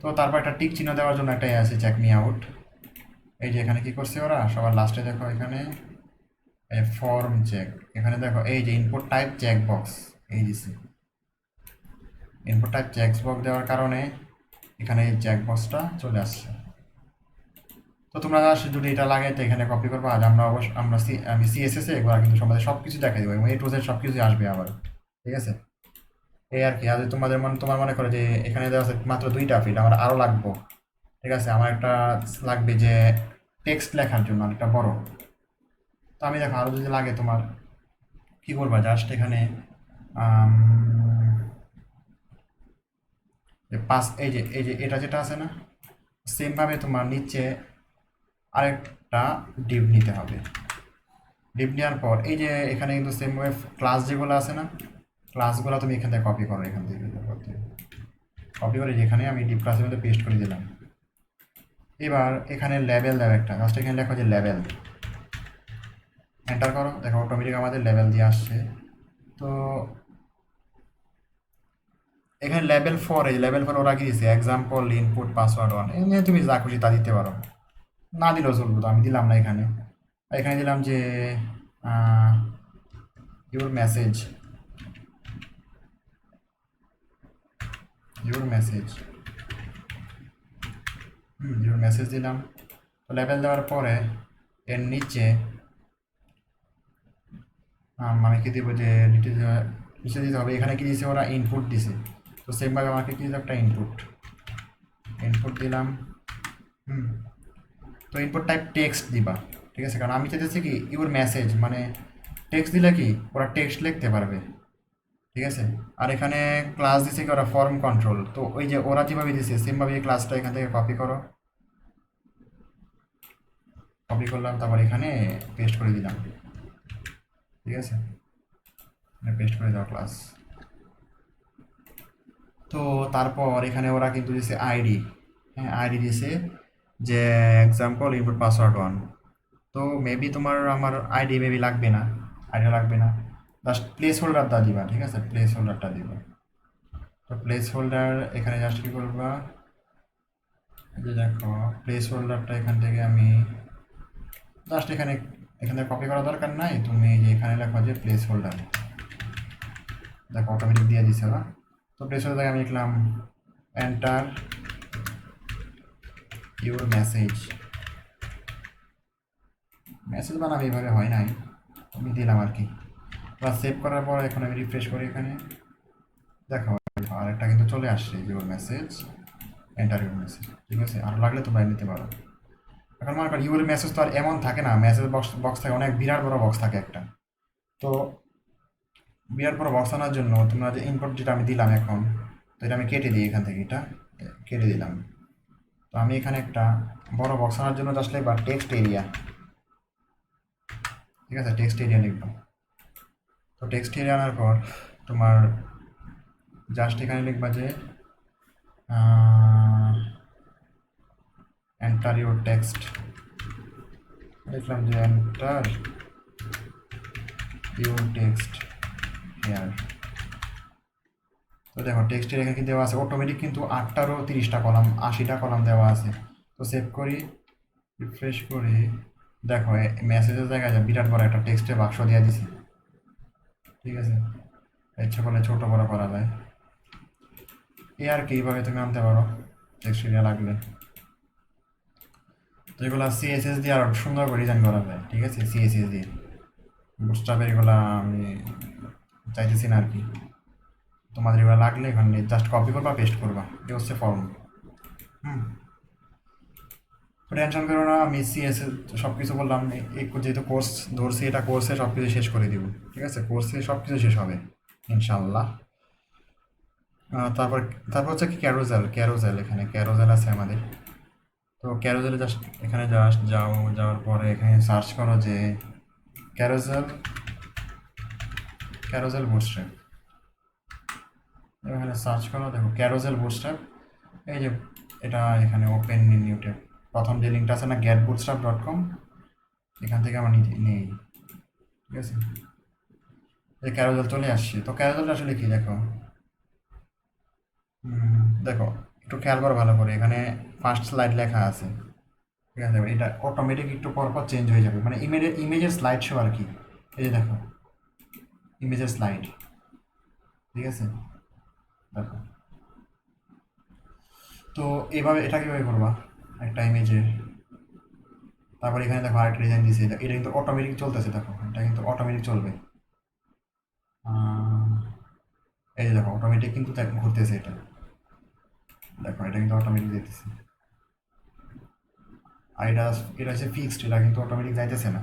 তো তারপর একটা টিক চিহ্ন দেওয়ার জন্য একটা আছে চেক মি আউট। এই যে এখানে কি করছে ওরা সবার লাস্টে দেখো এখানে ফর্ম চেক, এখানে দেখো এই যে ইনপুট টাইপ চেক বক্স, এই দিছে ইনপুট টাইপ চেক বক্স দেওয়ার কারণে এখানে এই চেক বক্সটা চলে আসছে। তো তোমরা যদি এটা লাগে তো এখানে কপি করবো। আর আমরা অবশ্য আমি সিএসএস এ এগুলো কিন্তু তোমাদের সব কিছু দেখাই দেবো এবং এ টু জেড সব কিছুই আসবে আবার, ঠিক আছে। এই আর কি। আর যদি তোমার মনে করো যে এখানে দেওয়া আছে মাত্র 2টা ফিল্ড, আমার আরও লাগবো, ঠিক আছে, আমার একটা লাগবে যে টেক্সট লেখার জন্য অনেকটা বড়। তো আমি দেখো আরও যদি লাগে তোমার কি করবা, জাস্ট এখানে আম, এই যে এটা যেটা আছে না, সেম ভাবে তোমার নিচে আরেকটা ডিভ নিতে হবে। ডিভ নেওয়ার পর এই যে এখানে কিন্তু সেম ভাবে ক্লাস যেগুলো আছে না, ক্লাসগুলো তুমি এখান থেকে কপি করো, এখান থেকে কপি করে যেখানে আমি ডিভ ক্লাসের মধ্যে পেস্ট করে দিলাম। এবার এখানে লেভেল দেবে একটা, জাস্ট এখানে লেখো যে লেভেল, এন্টার করো, দেখো অটোমেটিক আমাদের লেভেল দিয়ে আসছে। তো এখানে লেভেল 4 ওরা কি দিচ্ছে, এক্সাম্পল ইনপুট পাসওয়ার্ড 1, এখানে তুমি যা খুশি তা দিতে পারো, না দিলেও চলবে, তো আমি দিলাম না এখানে। এখানে দিলাম যে your message, your message your message দিলাম। তো লেভেল দেওয়ার পরে এর নিচে আমি কি দিব, যে নিচে দিতে হবে, এখানে কি দিছে ওরা, ইনপুট দিছে। তো সেমভাবে আমাকে কি দিতে হবে, একটা ইনপুট ইনপুট দিলাম। হুম তো ইনপুট টাইপ টেক্সট দিবা, ঠিক আছে, কারণ আমি চাইতেছি কি ইউর মেসেজ মানে টেক্সট দিলে কি ওরা টেক্সট লিখতে পারবে, ঠিক আছে। আর এখানে ক্লাস দিছে কি ওরা ফর্ম কন্ট্রোল, তো ওই যে ওরা যেভাবে দিছে সেমভাবে এই ক্লাসটা এখান থেকে কপি করো, কপি করলাম, তারপর এখানে পেস্ট করে দিলাম, ঠিক আছে, পেস্ট করে দাও ক্লাস। তো তারপর এখানে ওরা কিন্তু দিছে আইডি, হ্যাঁ আইডি দিছে যে এক্সাম্পল ইনপুট পাসওয়ার্ড 1। তো মেবি তোমার আমার আইডি মেবি লাগবে না, আইডি লাগবে না, জাস্ট প্লেস হোল্ডারটা দিবা, ঠিক আছে, প্লেস হোল্ডারটা দিবা। তো প্লেস হোল্ডার এখানে জাস্ট কি করবা, এই যে দেখো প্লেস হোল্ডারটা এখান থেকে আমি জাস্ট এখানে কপি করা দরকার নাই, তুমি এই যে এখানে লেখো যে প্লেস হোল্ডার, দেখো অটোমেটিক দিয়ে দিছে না। তো প্লেস হোল্ডার আমি লিখলাম এন্টার ইউর মেসেজ, মেসেজ বানাবে এইভাবে হয় নাই, আমি দিলাম আর কি। বা সেভ করার পর এখন আমি রিফ্রেশ করি, এখানে দেখো আরেকটা কিন্তু চলে আসছে, your message, enter your message, ঠিক আছে। আর লাগলে তোমরা নিতে পারো। এখন মনে করো ইউর মেসেজ তো আর এমন থাকে না, মেসেজ বক্স বক্স থাকে অনেক, বিরাট বড় বক্স থাকে একটা। তো বিরাট বড় বক্স আনার জন্য তোমরা যে ইনপুট যেটা আমি দিলাম এখন, তো এটা আমি কেটে দিই, এখান থেকে এটা কেটে দিলাম। তো আমি এখানে একটা বড় বক্স আনার জন্য জাস্ট লিখবা টেক্সট এরিয়া, ঠিক আছে, টেক্সট এরিয়া লিখবা। তো টেক্সট এরিয়া আনার পর তোমার জাস্ট এখানে লিখবা যে এন্টার ইউর টেক্সট, লিখলাম যে এন্টার ইউর টেক্সট হেয়ার। তো দেখো টেক্সটের এখানে দেওয়া আছে অটোমেটিক কিন্তু 8টারও 30টা কলাম 80টা কলাম দেওয়া আছে। তো সেভ করি, রিফ্রেশ করি, দেখো মেসেজের জায়গায় বিরাট বড় একটা টেক্সটের বাক্স দিয়ে দিছি, ঠিক আছে। ইচ্ছা করলে ছোট বড় করা যায়, এই আর কি, এইভাবে তুমি আনতে পারো টেক্সট এরিয়া লাগলে। তো এগুলো সিএসএস দিয়ে আর সুন্দর করে ডিজাইন করা যায়, ঠিক আছে, সিএসএস দিয়ে। বুটস্ট্র্যাপের এগুলো আমি চাইতেছি না আর কি, তোমাদের এগুলো লাগলে এখানে জাস্ট কপি করবা, পেস্ট করবা, এই হচ্ছে ফর্ম। হুম টেনশন করো না, আমি সিএসএস সব কিছু বললাম, যেহেতু কোর্স ধরছি, এটা কোর্সে সব কিছু শেষ করে দিব, ঠিক আছে, কোর্সে সব কিছু শেষ হবে ইনশাল্লাহ। তারপর তারপর হচ্ছে কি ক্যারোজেল এখানে ক্যারোজেল আছে আমাদের। তো ক্যারোজেলে জাস্ট এখানে যাওয়ার পরে এখানে সার্চ করো যে ক্যারোজেল ক্যারোজেল বুটস্ট্র্যাপ, এখানে সার্চ করো, দেখো ক্যারোজেল বুটস্ট্র্যাপ, এই যে এটা এখানে ওপেন নিউ ট্যাব, প্রথম যে লিঙ্কটা আছে না getbootstrap.com, এখান থেকে আমার নেই, ঠিক আছে। এই ক্যারোজেল চলে আসছে। তো ক্যারোজেলটা আসলে কি দেখো, দেখো একটু খেয়াল করো ভালো করে, এখানে ফার্স্ট স্লাইড লেখা আছে, ঠিক আছে, এটা অটোমেটিক একটু পর পর চেঞ্জ হয়ে যাবে, মানে ইমেজের স্লাইড শো আর কি। এই যে দেখো ইমেজের স্লাইড, ঠিক আছে, দেখো। তো এইভাবে এটা কীভাবে করবা একটা ইমেজে, তারপর এখানে দেখো আরেকটা ডিজাইন দিয়েছে, এটা কিন্তু অটোমেটিক চলতেছে, দেখো এটা কিন্তু অটোমেটিক চলবে। আহ, এই যে দেখো অটোমেটিক কিন্তু ঘুরতেছে এটা, দেখো এটা কিন্তু অটোমেটিক যেতেছে। আর এটা এটা হচ্ছে ফিক্সড, এটা কিন্তু অটোমেটিক যাইতেছে না,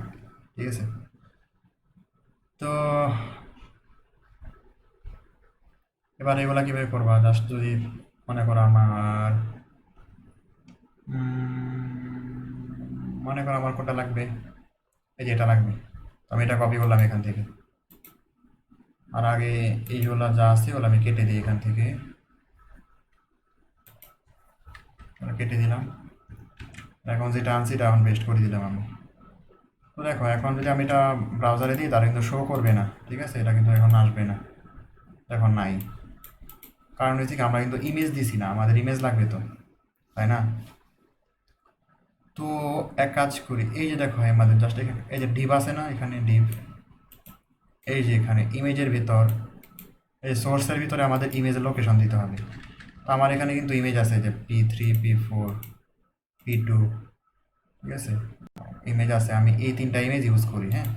ঠিক আছে। তো এবার এগুলা কিভাবে করবা, জাস্ট যদি মনে করো আমার মনে করো আমার কোনটা লাগবে, এই যে এটা লাগবে, তো আমি এটা কপি করলাম এখান থেকে। আর আগে এইগুলা যা আছে ওগুলো আমি কেটে দিই এখান থেকে, কেটে দিলাম। এখন যেটা আনছি এটা এখন পেস্ট করে দিলাম আমি। তো দেখো এখন যদি আমি এটা ব্রাউজারে দিই তাহলে কিন্তু শো করবে না, ঠিক আছে, এটা কিন্তু এখন আসবে না, এখন নাই। কারণ হচ্ছে কি আমরা কিন্তু ইমেজ দিছি না, আমাদের ইমেজ লাগবে তো, তাই না? তো এক কাজ করি, এই যে দেখো আমাদের জাস্ট এখানে এই যে ডিভ আছে না, এখানে ডিভ, এই যে এখানে ইমেজের ভিতর, এই সোর্সের ভিতরে আমাদের ইমেজের লোকেশন দিতে হবে। তো আমার এখানে কিন্তু ইমেজ আছে যে P3 P4 P2, ঠিক আছে, ইমেজ আছে, আমি এই তিনটা ইমেজ ইউজ করি, হ্যাঁ।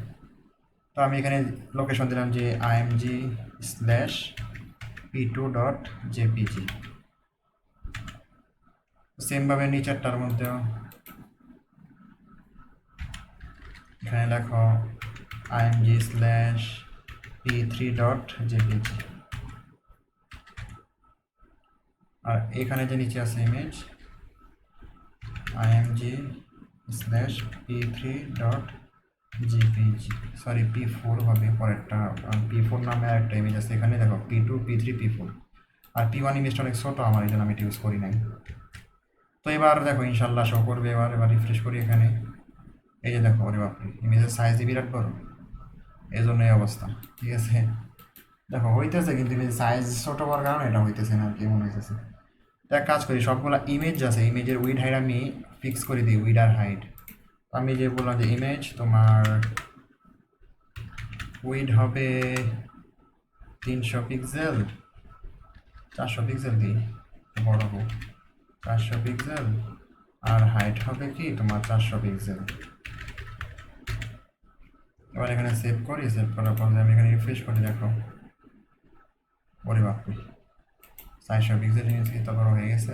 তো আমি এখানে লোকেশন দিলাম যে img/p2.jpg। সেমভাবে নিচেরটার মধ্যেও এখানে লেখো img/p3.jpg। আর এখানে যে নিচে আছে ইমেজ img/p3.jpg, সরি p4 হবে পরেরটা, p4 নামে একটা ইমেজ আছে এখানে, দেখো p2 p3 p4, আর p1 ইমেজটা অনেক ছোটো আমার, এই জন্য আমি এটা ইউজ করি নাই। তো এবার দেখো ইনশাল্লাহ শো করবে, এবার রিফ্রেশ করি এখানে, এই যে দেখো, ওরে বাপরে ইমেজের সাইজই বিরাট বড়, এই জন্য এই অবস্থা, ঠিক আছে। দেখো হইতেছে কিন্তু ইমেজ সাইজ ছোটো হওয়ার কারণে এটা হইতেছে না, কেমন হইতেছে। তো এক কাজ করি, সবগুলো ইমেজ আছে, ইমেজের উইড হাইট আমি ফিক্স করে দিই, উইড আর হাইট। আমি যে বললাম যে ইমেজ তোমার উইড হবে 300 পিক্সেল, 400 পিক্সেল দিই, বড় হোক, 400 পিক্সেল, আর হাইট হবে কি তোমার 400 পিক্সেল। এবার এখানে সেভ করি, সেভ করার পর আমি এখানে রিফ্রেশ করে দেখো, ওরে বাপরে 400 পিক্সেল ইমেজ কি তো বড় হয়ে গেছে।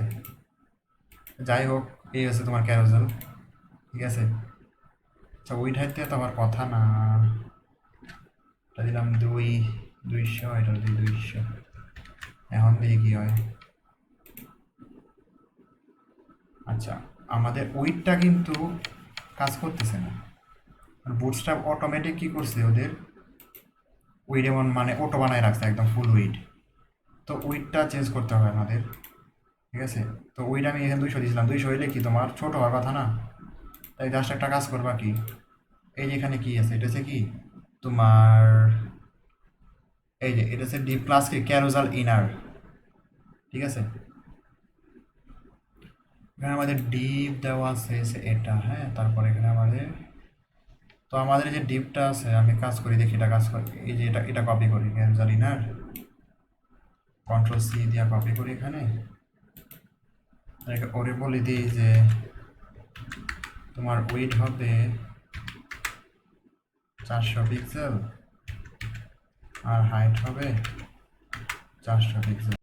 যাই হোক, এই হচ্ছে তোমার ক্যারোজেল, ঠিক আছে। আচ্ছা উইড হাইট দিয়ে তো আমার কথা না, এটা দিলাম 200, এটা দিই 200, এখন দিয়ে কি হয়। আচ্ছা আমাদের উইডটা কিন্তু কাজ করতেছে না, বুটস্ট্র্যাপ অটোমেটিক কি করছে ওদের উইড এমন মানে অটো বানায় রাখছে একদম ফুল উইড। তো উইডটা চেঞ্জ করতে হবে আমাদের, ঠিক আছে। তো উইড আমি এখানে 200 দিয়েছিলাম, 200 হইলে কি তোমার ছোট হওয়ার কথা না, তাই জাস্ট একটা কাজ করবা কি, এই যে এখানে কি আছে, এটা হচ্ছে কি তোমার, এই যে এটা হচ্ছে ডিপ ক্লাস কি ক্যারোজাল ইনার, ঠিক আছে। এখানে আমাদের ডিপ দেওয়া আছে এটা, হ্যাঁ, তারপর এখানে আমাদের, তো আমাদের যে ডিপটা আছে আমি কাজ করি দেখি এটা কাজ করে, এই যে এটা এটা কপি করি ক্যারোজাল ইনার, কন্ট্রোল C দিয়া কপি করি এখানে, ওরে বলে দিই যে তোমার ওয়েট হবে 400 পিক্সেল আর হাইট হবে 400 পিক্সেল।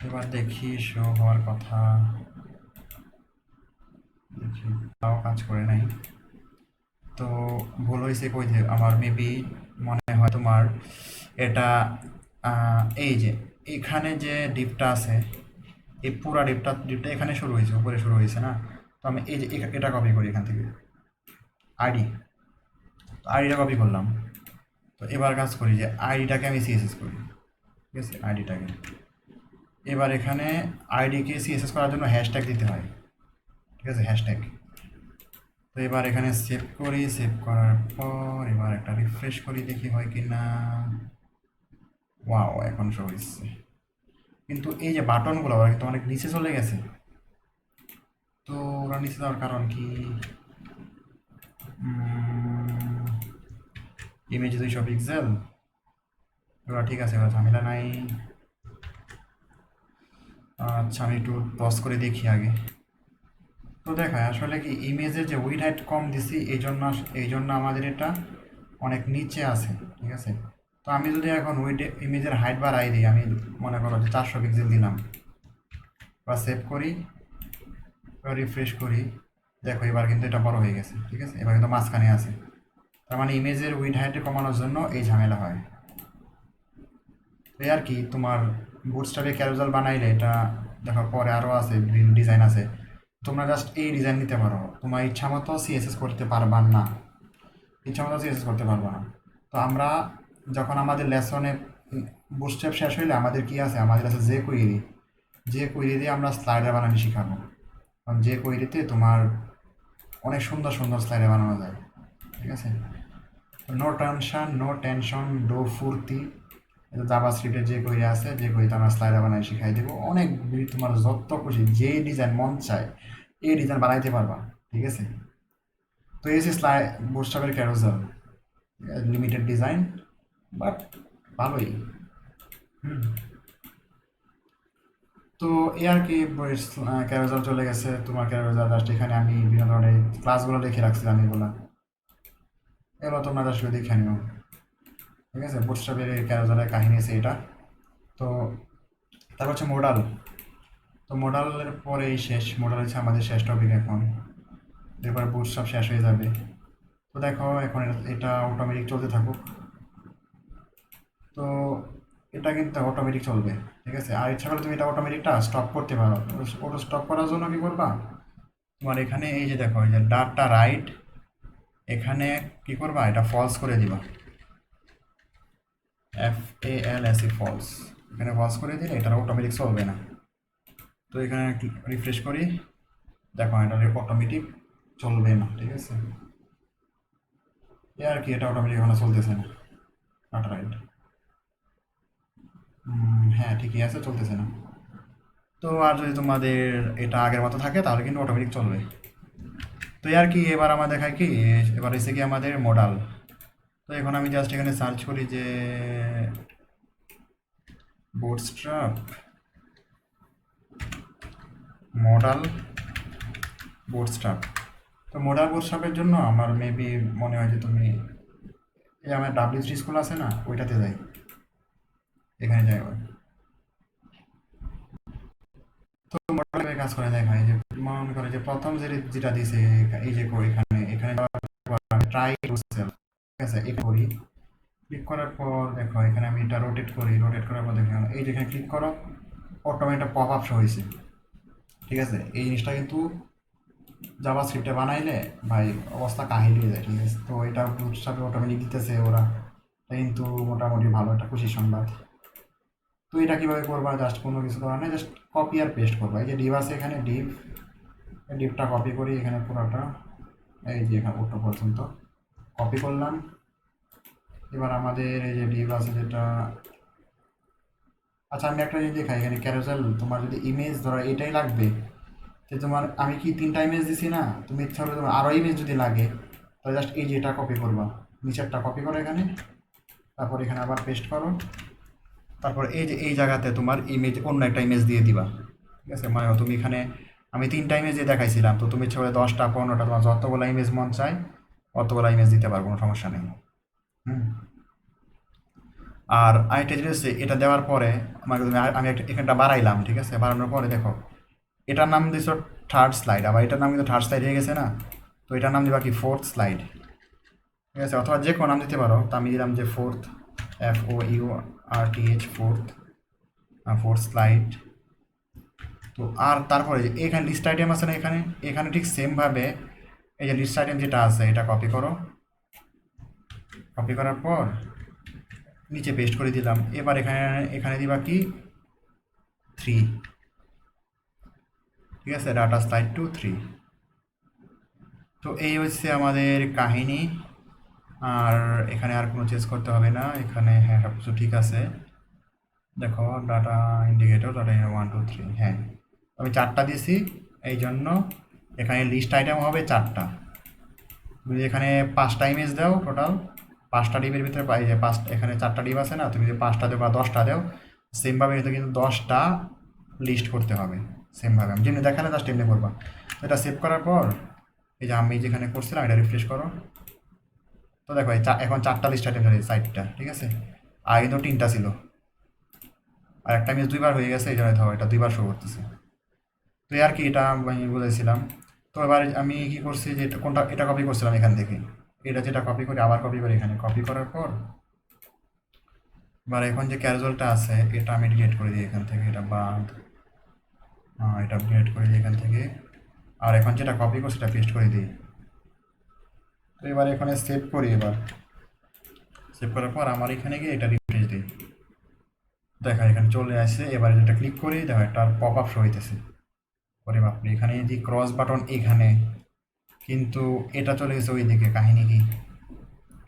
এবার দেখি শো হওয়ার কথা, দেখি তাও কাজ করে নাই। তো ভুল হয়েছে কই যে আমার মেবি মনে হয় তোমার এটা এই যে এখানে যে ডিপটা আছে, এই পুরা ডিপটা ডিপটা এখানে শুরু হয়েছে, উপরে শুরু হয়েছে না। তো আমি এই যে এটা কপি করি এখান থেকে, আইডি, আইডিটা কপি করলাম। তো এবার কাজ করি যে আইডিটাকে আমি সিএসএস করি, ঠিক আছে, আইডিটাকে। এবার এখানে আইডিকে সিএসএস করার জন্য হ্যাশট্যাগ দিতে হয়, ঠিক আছে, হ্যাশট্যাগ। তো এবার এখানে সেভ করি, সেভ করার পর এবার একটা রিফ্রেশ করি দেখি হয় কি না। ওয়াও এখন শো হচ্ছে, কিন্তু এই যে বাটনগুলো ওরা কিন্তু অনেক নিচে চলে গেছে। তো ওরা নিচে যাওয়ার কারণ কি, ইমেজ 200 পিক্সেল, এবার ঠিক আছে, এবার ঝামেলা নাই। আচ্ছা আমি একটু পজ করে দেখি আগে। তো দেখো আসলে কি ইমেজের যে উইড হাইট কম দিছি এই জন্য আমাদের এটা অনেক নিচে আছে, ঠিক আছে। তো আমি যদি এখন ইমেজের হাইট বাড়াই দিই, আমি মনে করো যে 400 পিক্সেল দিলাম বা সেভ করি, রিফ্রেশ করি, দেখো এবার কিন্তু এটা বড় হয়ে গেছে, ঠিক আছে, এবার কিন্তু মাঝখানে আছে। তার মানে ইমেজের উইড হাইট কমানোর জন্য এই ঝামেলা হয়। এই আর কি তোমার বুটস্ট্র্যাপে ক্যারুজাল বানাইলে এটা দেখো পরে আরও আছে ডিজাইন আছে, তোমরা জাস্ট এই ডিজাইন নিতে পারো, তোমার ইচ্ছা মতো সিএসএস করতে পারবা না, ইচ্ছা মতো সিএসএস করতে পারবা না। তো আমরা যখন আমাদের লেসনে বুটস্ট্র্যাপ শেষ হইলে আমাদের কি আছে, আমাদের আছে যে কুইরি দিয়ে আমরা স্লাইডার বানানো শিখাবো। কারণ যে কুইরিতে তোমার অনেক সুন্দর সুন্দর স্লাইডার বানানো যায়, ঠিক আছে। নো টেনশন ডো ফুর্তি, জাভা স্ক্রিপ্টের যে কুইরি আছে, যে কুইরিতে আমরা স্লাইডার বানাই শিখাই দেবো, অনেক তোমার যত খুশি যে ডিজাইন মন চায় এই ডিজাইন বানাইতে পারবা, ঠিক আছে। তো এই যে বুটস্ট্র্যাপের ক্যারোজাল লিমিটেড ডিজাইন, বাট ভালোই। হুম। তো এই আর কি ক্যারোজাল চলে গেছে, তোমার ক্যারোজাল জাস্ট এখানে আমি বিভিন্ন ধরনের ক্লাসগুলো লিখে রাখছিলাম, এগুলো তোমরা জাস্ট দেখে নিও, ঠিক আছে। বুটস্ট্র্যাপের ক্যারোজালের কাহিনী আছে এটা। তো তারপর হচ্ছে মোডাল। তো মোডালের পরেই মোডাল হচ্ছে আমাদের শেষ টপিক এখন, এরপরে বুটস্ট্র্যাপ শেষ হয়ে যাবে। তো দেখো এখন এটা অটোমেটিক চলতে থাকুক। তো এটা কিন্তু অটোমেটিক চলবে, ঠিক আছে। আর ইচ্ছা করলে তুমি এটা অটোমেটিকটা স্টপ করতে পারো। ওটা স্টপ করার জন্য কি করবা, তোমার এখানে এই যে দেখো এই যে ডাটা রাইট, এখানে কি করবা, এটা ফলস করে দিবা, FALSE ফলস, এখানে ফলস করে দিলে এটা অটোমেটিক চলবে না। তো এখানে রিফ্রেশ করি, দেখো এটা অটোমেটিক চলবে না, ঠিক আছে। এ আর কি, এটা অটোমেটিক এখানে চলতেছে না, ডাটা রাইট। হ্যাঁ ঠিকই আছে, চলতেছে না। তো আর যদি তোমাদের এটা আগের মতো থাকে তাহলে কিন্তু অটোমেটিক চলবে। তো আর কি, এবার আমার দেখায় কি, এবার এসে কি আমাদের মডাল। তো এখন আমি জাস্ট এখানে সার্চ করি যে বুটস্ট্র্যাপ মডাল বুটস্ট্র্যাপ। তো মডাল বুটস্ট্র্যাপের জন্য আমার মেবি মনে হয় যে তুমি এই আমার W3 স্কুল আছে না, ওইটাতে যাই, এখানে যাই আবার। তো মডেলের কাজ করে দেখায় যে মনে করে যে প্রথম যেটা দিছে, এই যে এখানে এখানে ট্রাই টু সেলফ, ঠিক আছে, এটা করি। ক্লিক করার পর দেখো এখানে আমি এটা রোটেট করি, রোটেট করার পর দেখো এই যেখানে ক্লিক করো অটোমেটিক পপ আপ শো হয়েছে, ঠিক আছে। এই জিনিসটা কিন্তু জাভা স্ক্রিপ্টে বানাইলে ভাই অবস্থা কাহিল হয়ে যায়, ঠিক আছে। তো এটা বুটস্ট্র্যাপে অটোমেটিক দিতেছে ওরা, এটা কিন্তু মোটামুটি ভালো একটা খুশি সংবাদ। তো এটা কীভাবে করবা, জাস্ট কোনো কিছু করার নেই, জাস্ট কপি আর পেস্ট করবা। এই যে ডিভ আছে এখানে, ডিভটা কপি করি এখানে পুরোটা, এই যে এখানে ওটা পর্যন্ত কপি করলাম। এবার আমাদের এই যে ডিভ আছে যেটা, আচ্ছা আমি একটা জিনিস দেখাই, এখানে ক্যারোসেল তোমার যদি ইমেজ ধরো এটাই লাগবে, তো তোমার আমি কি 3টা ইমেজ দিছি না, তুমি ইচ্ছা হলে তোমার আরও ইমেজ যদি লাগে তাহলে জাস্ট এই যে এটা কপি করবা, নিচেরটা কপি করো এখানে, তারপর এখানে আবার পেস্ট করো, তারপর এই যে এই জায়গাতে তোমার ইমেজ অন্য একটা ইমেজ দিয়ে দিবা, ঠিক আছে। মানে তুমি এখানে আমি 3টা ইমেজ দিয়ে দেখাইছিলাম, তো তুমি ইচ্ছা করে 10টা 15টা তোমার যতগুলো ইমেজ মন চায় অতগুলো ইমেজ দিতে পারো, কোনো সমস্যা নেই। হুম। আর আরেকটা জিনিস হচ্ছে, এটা দেওয়ার পরে আমাকে আমি এখানটা বাড়াইলাম, ঠিক আছে। বাড়ানোর পরে দেখো এটার নাম দিছো থার্ড স্লাইড, আবার এটার নাম কিন্তু থার্ড স্লাইড হয়ে গেছে না, তো এটার নাম দিবা কি ফোর্থ স্লাইড, ঠিক আছে। অথবা যে কোনো নাম দিতে পারো, তো আমি দিলাম যে ফোর্থ, FOURTH ফোর্থ স্লাইড। তো আর তারপরে যে এখানে লিস্ট আইটেম আছে না, এখানে এখানে ঠিক সেমভাবে এই যে লিস্ট আইটেম যেটা আছে এটা কপি করো, কপি করার পর নিচে পেস্ট করে দিলাম। এবার এখানে এখানে দিবা কি 3, ঠিক আছে, ডাটা স্লাইড টু 3। তো এই হচ্ছে আমাদের কাহিনী, আর এখানে আর কোনো চেঞ্জ করতে হবে না, এখানে হ্যাঁ সব কিছু ঠিক আছে। দেখো ডাটা ইন্ডিকেটর, ডাটা 1 2 3, হ্যাঁ আমি 4টা দিয়েছি, এই জন্য এখানে লিস্ট আইটেম হবে 4টা। তুমি এখানে 5টা ইমেজ দাও, টোটাল 5টা ডিবের ভিতরে পাই যে 5, এখানে 4টা ডিব আছে না, তুমি যদি 5টা দেও বা 10টা দেও সেমভাবে কিন্তু 10টা লিস্ট করতে হবে। সেমভাবে আমি যেমনি দেখালে জাস্ট এমনি করবা। তো এটা সেভ করার পর এই যে আমি যেখানে করছিলাম এটা রিফ্রেশ করো। তো দেখো এখন 4টা লিস্ট আইটেম ধরে সাইটটা, ঠিক আছে। আর কিন্তু 3টা ছিল, আর একটা মিস 2বার হয়ে গেছে, এই জন্য ধরো এটা 2বার শো করতেছে। তো আর কি এটা আমি বুঝাইছিলাম। তো এবার আমি কি করছি যে কোনটা এটা কপি করছিলাম এখান থেকে, এটা যেটা কপি করি আবার কপি করি এখানে, কপি করার পর এবার এখন যে ক্যাজুয়ালটা আছে এটা আমি ডিলিট করে দিই এখান থেকে, এটা বাদ, এটা ডিলিট করে দিই এখান থেকে। আর এখন যেটা কপি করছি সেটা পেস্ট করে দিই। তো এবার এখানে সেভ করি, এবার সেভ করার পর আমার এখানে গিয়ে এটা রিফ্রেশ দিই, দেখা এখানে চলে আসে। এবার যেটা ক্লিক করি দেখো একটা পপ আপ শো হইতেছে। ওরে বাপরে, এখানে যদি ক্রস বাটন এখানে, কিন্তু এটা চলে গেছে ওই দিকে, কাহিনী কি?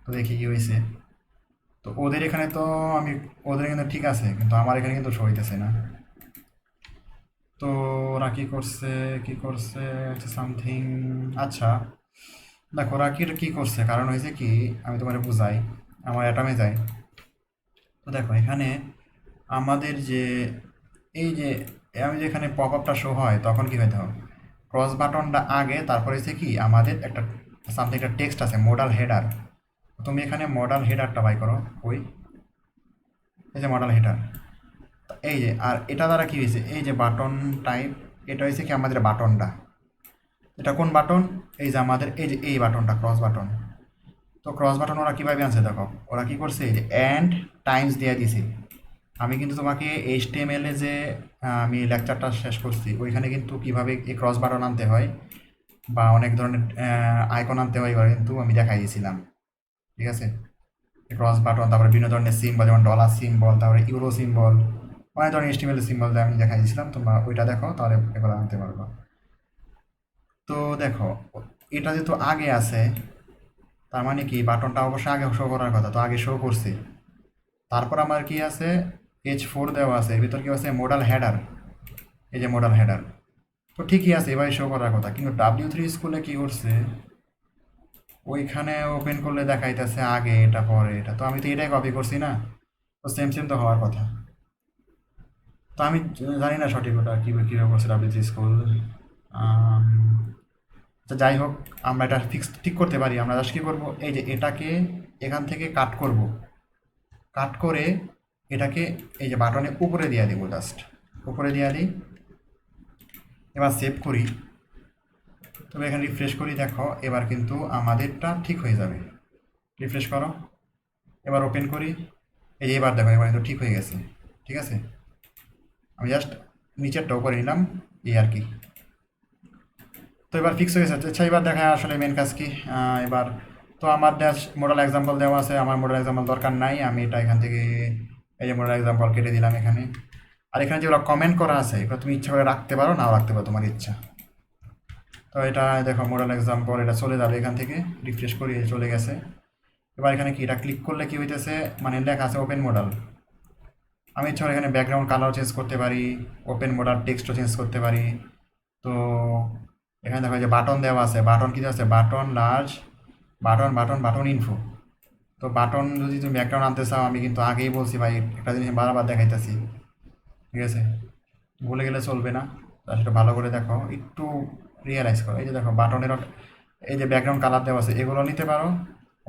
তো দেখি কি হয়েছে। তো ওদের এখানে তো আমি, ওদের এখানে ঠিক আছে কিন্তু আমার এখানে কিন্তু শো হইতেছে না। তো ওরা কি করছে, কি করছে সামথিং। আচ্ছা দেখো ওরা কি করছে, কারণ হয়েছে কি আমি তোমার বুঝাই, আমার অ্যাটামে যাই। তো দেখো এখানে আমাদের যে এই যে আমি যেখানে পপ আপটা শো হয় তখন কি হইতে হবে, ক্রস বাটনটা আগে, তারপরে হচ্ছে কি আমাদের একটা সামথিং একটা টেক্সট আছে মডাল হেডার। তুমি এখানে মডাল হেডারটা বাই করো, ওই এই যে মডাল হেডার, এই যে। আর এটা দ্বারা কি হয়েছে, এই যে বাটন টাইপ, এটা হয়েছে কি আমাদের বাটনটা, এটা কোন বাটন, এই যে আমাদের এই যে এই বাটনটা ক্রস বাটন। তো ক্রস বাটন ওরা কীভাবে আনছে দেখো, ওরা কি করছে এই যে অ্যান্ড টাইমস দিয়ে দিছে। আমি কিন্তু তোমাকে HTML এ যে আমি লেকচারটা শেষ করছি ওইখানে কিন্তু কিভাবে এই ক্রস বাটন আনতে হয় বা অনেক ধরনের আইকন আনতে হয় এবার কিন্তু আমি দেখাই দিয়েছিলাম, ঠিক আছে। ক্রস বাটন, তারপরে বিভিন্ন ধরনের সিম্বল যেমন ডলার সিম্বল, তারপরে ইউরো সিম্বল, অনেক ধরনের HTML সিম্বল দিয়ে আমি দেখাই দিয়েছিলাম, তোমরা ওইটা দেখো তাহলে এগুলো আনতে পারবো। তো দেখো এটা যেহেতু আগে আছে, তার মানে কি বাটনটা অবশ্যই আগে শো করার কথা, তো আগে শো করছে। তারপর আমার কি আছে, H4 দেওয়া আছে, এর ভিতর কি আছে মডাল হেডার, এই যে মডাল হেডার। তো ঠিকই আছে, এবার শো করার কথা, কিন্তু W3 স্কুলে কি করছে, ওইখানে ওপেন করলে দেখাইতেছে আগে এটা পরে এটা, তো আমি তো এটাই কপি করছি না, তো সেম সেম তো হওয়ার কথা। তো আমি জানি না সঠিক ওটা কীভাবে করছে W3 স্কুল। তো যাই হোক, আমরা এটা ঠিক করতে পারি। আমরা জাস্ট কী করবো, এই যে এটাকে এখান থেকে কাট করব, কাট করে এটাকে এই যে বাটনের উপরে দিয়ে দিব, জাস্ট উপরে দিয়ে দিই। এবার সেভ করি, তবে এখানে রিফ্রেশ করি, দেখো এবার কিন্তু আমাদেরটা ঠিক হয়ে যাবে। রিফ্রেশ করো, এবার ওপেন করি, এই যে এবার দেখো এবার কিন্তু ঠিক হয়ে গেছে, ঠিক আছে। আমি জাস্ট নিচেরটাও করে নিলাম, এই আর কি। তো এবার ফিক্স হয়ে গেছে। আচ্ছা এবার দেখা আসলে মেন কাজ কি। এবার তো আমার ড্যাশ মডেল এক্সাম্পল দেওয়া আছে, আমার মডেল এক্সাম্পল দরকার নাই, আমি এটা এখান থেকে এই যে মডেল এক্সাম্পল কেটে দিলাম এখানে। আর এখানে যেগুলো কমেন্ট করা আছে এগুলো তুমি ইচ্ছা করে রাখতে পারো, নাও রাখতে পারো, তোমার ইচ্ছা। তো এটা দেখো মডেল এক্সাম্পল, এটা চলে যাবে এখান থেকে, রিফ্রেশ করি চলে গেছে। এবার এখানে কি এটা ক্লিক করলে কি হইতেছে, মানে লেখা আছে ওপেন মডেল। আমি ইচ্ছা করে এখানে ব্যাকগ্রাউন্ড কালার চেঞ্জ করতে পারি, ওপেন মডেল টেক্সটও চেঞ্জ করতে পারি। তো এখানে দেখো যে বাটন দেওয়া আছে, বাটন কি দেওয়া আছে, button large, button button button info. তো বাটন যদি তুমি ব্যাকগ্রাউন্ড আনতে চাও, আমি কিন্তু আগেই বলছি ভাই একটা জিনিস বারবার দেখাইতেছি, ঠিক আছে, ভুলে গেলে চলবে না। তা সেটা ভালো করে দেখো, একটু রিয়েলাইজ করো। এই যে দেখো বাটনের এই যে ব্যাকগ্রাউন্ড কালার দেওয়া আছে এগুলো নিতে পারো,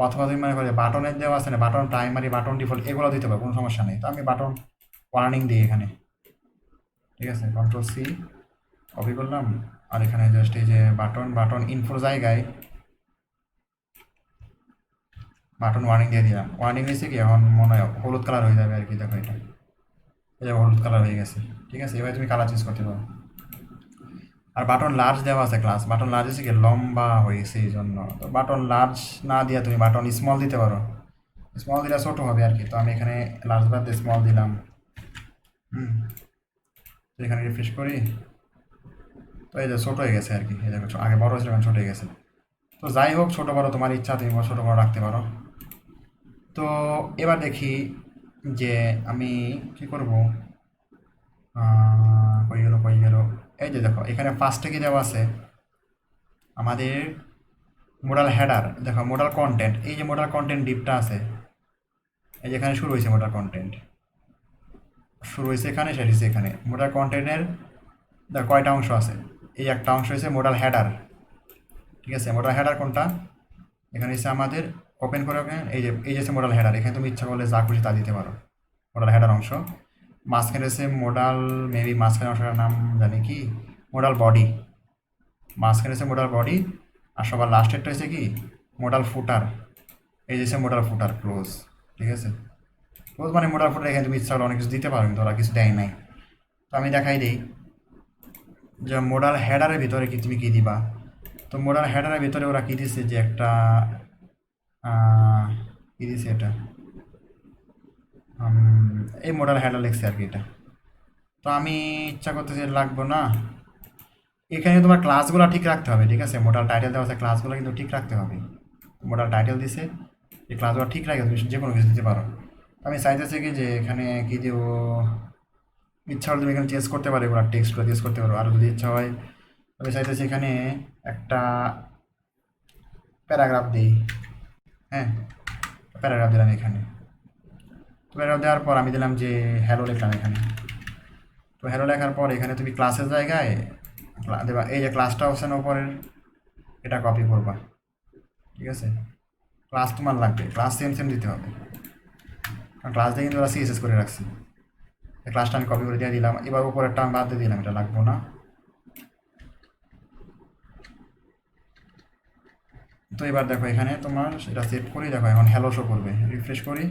অথবা তুমি মনে করো বাটনের দেওয়া আছে না, বাটন প্রাইমারি, বাটন ডিফল্ট, এগুলো দিতে পারো, কোনো সমস্যা নেই। তো আমি বাটন ওয়ার্নিং দিই এখানে, ঠিক আছে, Ctrl+C কপি করলাম। আর এখানে জাস্ট এই যে বাটন বাটন ইনফোর জায়গায় বাটন ওয়ার্নিং দিয়ে দিলাম। ওয়ার্নিং দিয়েছে কি এখন মনে হয় হলুদ কালার হয়ে যাবে আর কি, দেখো এটা এই যে হলুদ কালার হয়ে গেছে, ঠিক আছে। এবার তুমি কালার চেঞ্জ করতে পারো। আর বাটন লার্জ দেওয়া আছে ক্লাস, বাটন লার্জ হচ্ছে কি লম্বা হয়েছে এই জন্য, তো বাটন লার্জ না দিয়ে তুমি বাটন স্মল দিতে পারো, স্মল দিলে ছোটো হবে আর কি। তো আমি এখানে লার্জ বাদ দিয়ে স্মল দিলাম। তো এখানে রিফ্রেশ করি, তো এই যে ছোটো হয়ে গেছে আর কি, এই দেখো আগে বড় হয়েছিল এখন ছোটো হয়ে গেছে। তো যাই হোক, ছোটো বড়ো তোমার ইচ্ছা, তুমি ছোটো বড়ো রাখতে পারো। তো এবার দেখি যে আমি কি করব, কই গেল, এই যে দেখো এখানে ফার্স্টে কি দেওয়া আছে আমাদের মোডাল হেডার, দেখো মোডাল কন্টেন্ট, এই যে মোডাল কন্টেন্ট ডিপটা আছে, এই যে এখানে শুরু হয়েছে মোডাল কন্টেন্ট, শুরু হয়েছে এখানে, শেষ হয়েছে এখানে। মোডাল কন্টেন্টের দেখো কয়টা অংশ আছে। এই একটা অংশ হচ্ছে মোডাল হেডার, ঠিক আছে। মোডাল হেডার কোনটা, এখানে হচ্ছে আমাদের ওপেন করে ওপেন, এই যে হচ্ছে মোডাল হেডার, এখানে তুমি ইচ্ছা করলে যা খুশি তা দিতে পারো। মোডাল হেডার অংশ মাঝখানে হচ্ছে মোডাল, মেবি মাঝখানে অংশটার নাম জানি কি, মোডাল বডি। মাঝখানে হচ্ছে মোডাল বডি, আর সবার লাস্টেরটা হচ্ছে কি মোডাল ফুটার। এই যে হচ্ছে মোডাল ফুটার ক্লোজ, ঠিক আছে। ক্লোজ মানে মোডাল ফুটার, এখানে তুমি ইচ্ছা করলে অনেক কিছু দিতে পারো, কিন্তু ওরা কিছু দেয় নাই। তো আমি দেখাই দিই যে মোডাল হেডারের ভিতরে কি তুমি কি দিবা। তো মোডাল হেডারের ভিতরে ওরা কি দিচ্ছে যে একটা কি দিচ্ছে এটা, এই মোডাল হেডার লিখছে আর কি এটা। তো আমি ইচ্ছা করতেছি লাগবো না, এখানে তোমার ক্লাসগুলো ঠিক রাখতে হবে, ঠিক আছে। মোডাল টাইটেল দেওয়া আছে, ক্লাসগুলো কিন্তু ঠিক রাখতে হবে। মোডাল টাইটেল দিছে, এই ক্লাসগুলো ঠিক রাখে তুমি যে কোনো কিছু দিতে পারো। আমি চাইতেছি কি যে এখানে কি দেবো, ইচ্ছা হলে তুমি এখানে চেঞ্জ করতে পারো, এগুলো টেক্সটগুলো চেঞ্জ করতে পারো। আর যদি ইচ্ছা হয় আমি চাইতেছি এখানে একটা প্যারাগ্রাফ দিই, হ্যাঁ প্যারাগ্রাফ দিলাম এখানে। তো প্যারাগ্রাফ দেওয়ার পর আমি দিলাম যে হ্যালো লিখলাম এখানে। তো হ্যালো লেখার পর এখানে তুমি ক্লাসের জায়গায় দেবা, এই যে ক্লাসটা অপশান ওপরের, এটা কপি করবা, ঠিক আছে। ক্লাস তোমার লাগবে, ক্লাস সেম সেম দিতে হবে, কারণ ক্লাস দিয়ে কিন্তু ওরা সিএসএস করে রাখছি। এই ক্লাসটা আমি কপি করে দিয়ে দিলাম, এবার উপরেরটা আমি বাদ দিয়ে দিলাম, এটা লাগবো না। তো এবার দেখো এখানে তোমার এটা সেভ করি, দেখো এখন হ্যালো শো করবে। রিফ্রেশ করি,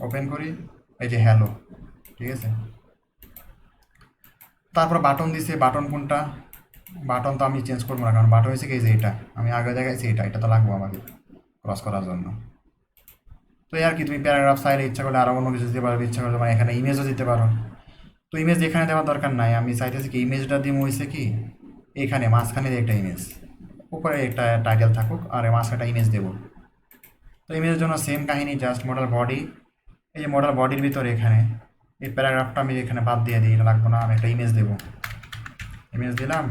ওপেন করি, এই যে হ্যালো, ঠিক আছে। তারপর বাটন দিছে, বাটন কোনটা, বাটন তো আমি চেঞ্জ করবো না, কারণ বাটন হয়েছে কি যে এটা আমি আগে দেখাইছি, এটা তো লাগবো আমাদের ক্রস করার জন্য। তো আর কি, তুমি প্যারাগ্রাফ চাইলে ইচ্ছা করলে আরও অন্য কিছু দিতে পারবে, ইচ্ছা করলে তোমার এখানে ইমেজও দিতে পারো। তো ইমেজ এখানে দেওয়ার দরকার নাই, আমি চাইতেছি কি ইমেজটা দিয়ে হয়েছে কি এখানে মাঝখানে একটা ইমেজ, উপরে একটা টাইটেল থাকুক আর মাঝখানে একটা ইমেজ দেবো। তো ইমেজের জন্য সেম কাহিনী, জাস্ট মডেল বডি, এই যে মডেল বডির ভিতরে এখানে এই প্যারাগ্রাফটা আমি এখানে বাদ দিয়ে দিই, এটা লাগবো না। আমি একটা ইমেজ দেবো, ইমেজ দিলাম,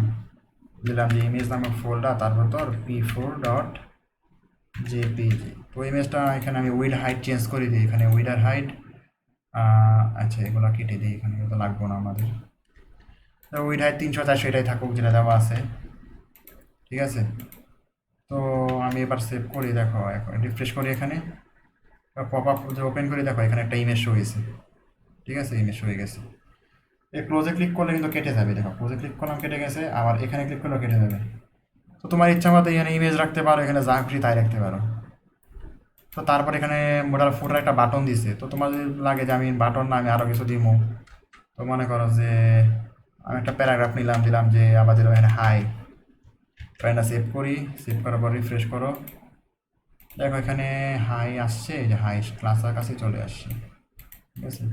যে ইমেজ নামক ফোল্ডার, তারপর তোর p4.jpg। তো ইমেজটা এখানে আমি উইড হাইট চেঞ্জ করে দিই, এখানে উইডার হাইট, আচ্ছা এগুলো কেটে দিই, এখানে তো লাগবো না আমাদের। উইড হাইট 300-400 এটাই থাকুক যেটা দেওয়া আছে, ঠিক আছে। তো আমি এবার সেভ করি, দেখো এখন রিফ্রেশ করি, এখানে পপ আপ যে ওপেন করি, দেখো এখানে একটা ইমেজ শো হয়েছে, ঠিক আছে, ইমেজ হয়ে গেছে। এই ক্লোজে ক্লিক করলে কিন্তু কেটে যাবে, দেখো ক্লোজে ক্লিক করলাম কেটে গেছে, আবার এখানে ক্লিক করলেও কেটে যাবে। তো তোমার ইচ্ছা মতো এখানে ইমেজ রাখতে পারো, এখানে যা খুশি তাই রাখতে পারো। তো তারপর এখানে মোডাল ফুটার একটা বাটন দিছে, তো তোমার যদি লাগে যে আমি বাটন না আমি আরও কিছু দিব, তো মনে করো যে আমি একটা প্যারাগ্রাফ নিলাম, দিলাম যে আবার দিলাম এখানে হাই, ফাইলটা সেভ করি, সেভ করার পর রিফ্রেশ করো, দেখো এখানে হাই আসছে, এই যে হাই কাছাকাছি চলে আসছে, ঠিক আছে।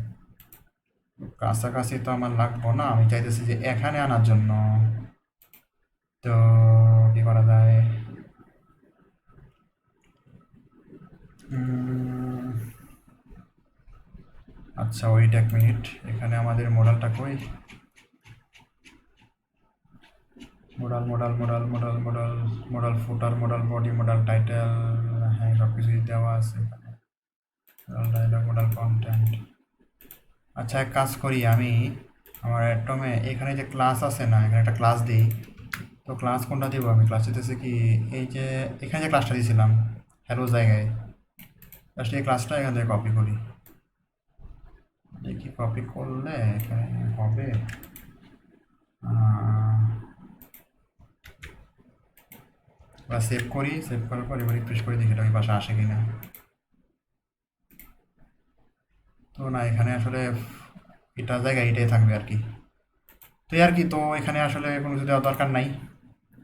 কাছাকাছি তো আমার লাগবো না, আমি চাইতেছি যে এখানে আনার জন্য। তো কি করা যায়, আচ্ছা ওইট এক মিনিট, এখানে আমাদের মডেলটা কই, মডেল ফুটার, মডেল বডি, মডেল টাইটেল, হ্যাঁ সব কিছুই দেওয়া আছে এখানে, মডেল ডায়লগ, মডেল কন্টেন্ট। আচ্ছা এক কাজ করি, আমি আমার অ্যাটমে এখানে যে ক্লাস আছে না, এখানে একটা ক্লাস দিই। তো ক্লাস কোনটা দিব, আমি ক্লাস দিতেছি কি এই যে এখানে যে ক্লাসটা দিয়েছিলাম হ্যালো জায়গায়, জাস্ট এই ক্লাসটা এখান থেকে কপি করি, দেখি কপি করলে এখানে হবে। বা সেভ করি, সেভ করার পর এবার রিফ্রেশ করে দেখি এটা ওই পাশে আসে কিনা। তো না, এখানে আসলে এটা জায়গায় এটাই থাকবে আর কি। তো আর কি, তো এখানে আসলে কোনো কিছু দেওয়ার দরকার নাই,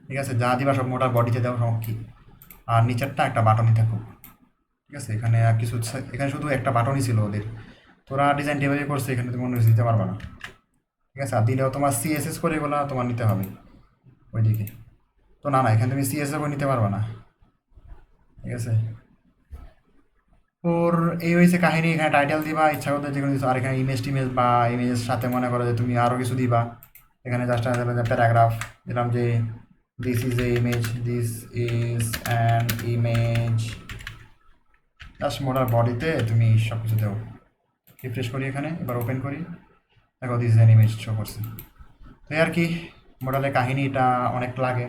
ঠিক আছে। যা দিবা সব মোটা বডিতে দেওয়া সব কি, আর নিচেরটা একটা বাটনই থাকুক, ঠিক আছে। এখানে আর কিছু, এখানে শুধু একটা বাটনই ছিল ওদের, তোরা ডিজাইন যেভাবে করছে এখানে তুমি কোনো কিছু দিতে পারবে না, ঠিক আছে। আর দিলেও তোমার সিএসএস করে এগুলো তোমার নিতে হবে ওইদিকে। তো না না, এখানে তুমি সিএসএস করে নিতে পারবে না, ঠিক আছে। ওর এই হয়েছে কাহিনী, এখানে টাইটেল দিবা ইচ্ছা করতে যে কোনো কিছু, আর এখানে ইমেজ টিমেজ বা ইমেজের সাথে মনে করো যে তুমি আরও কিছু দিবা, এখানে জাস্ট প্যারাগ্রাফ দিলাম যে this is a image, this is an image, just মোটার বডিতে তুমি সব কিছু দেও। রিফ্রেশ করি এখানে, এবার ওপেন করি, দেখো this is an image show করছে। তো এই আর কি মডেলের কাহিনীটা অনেক লাগে,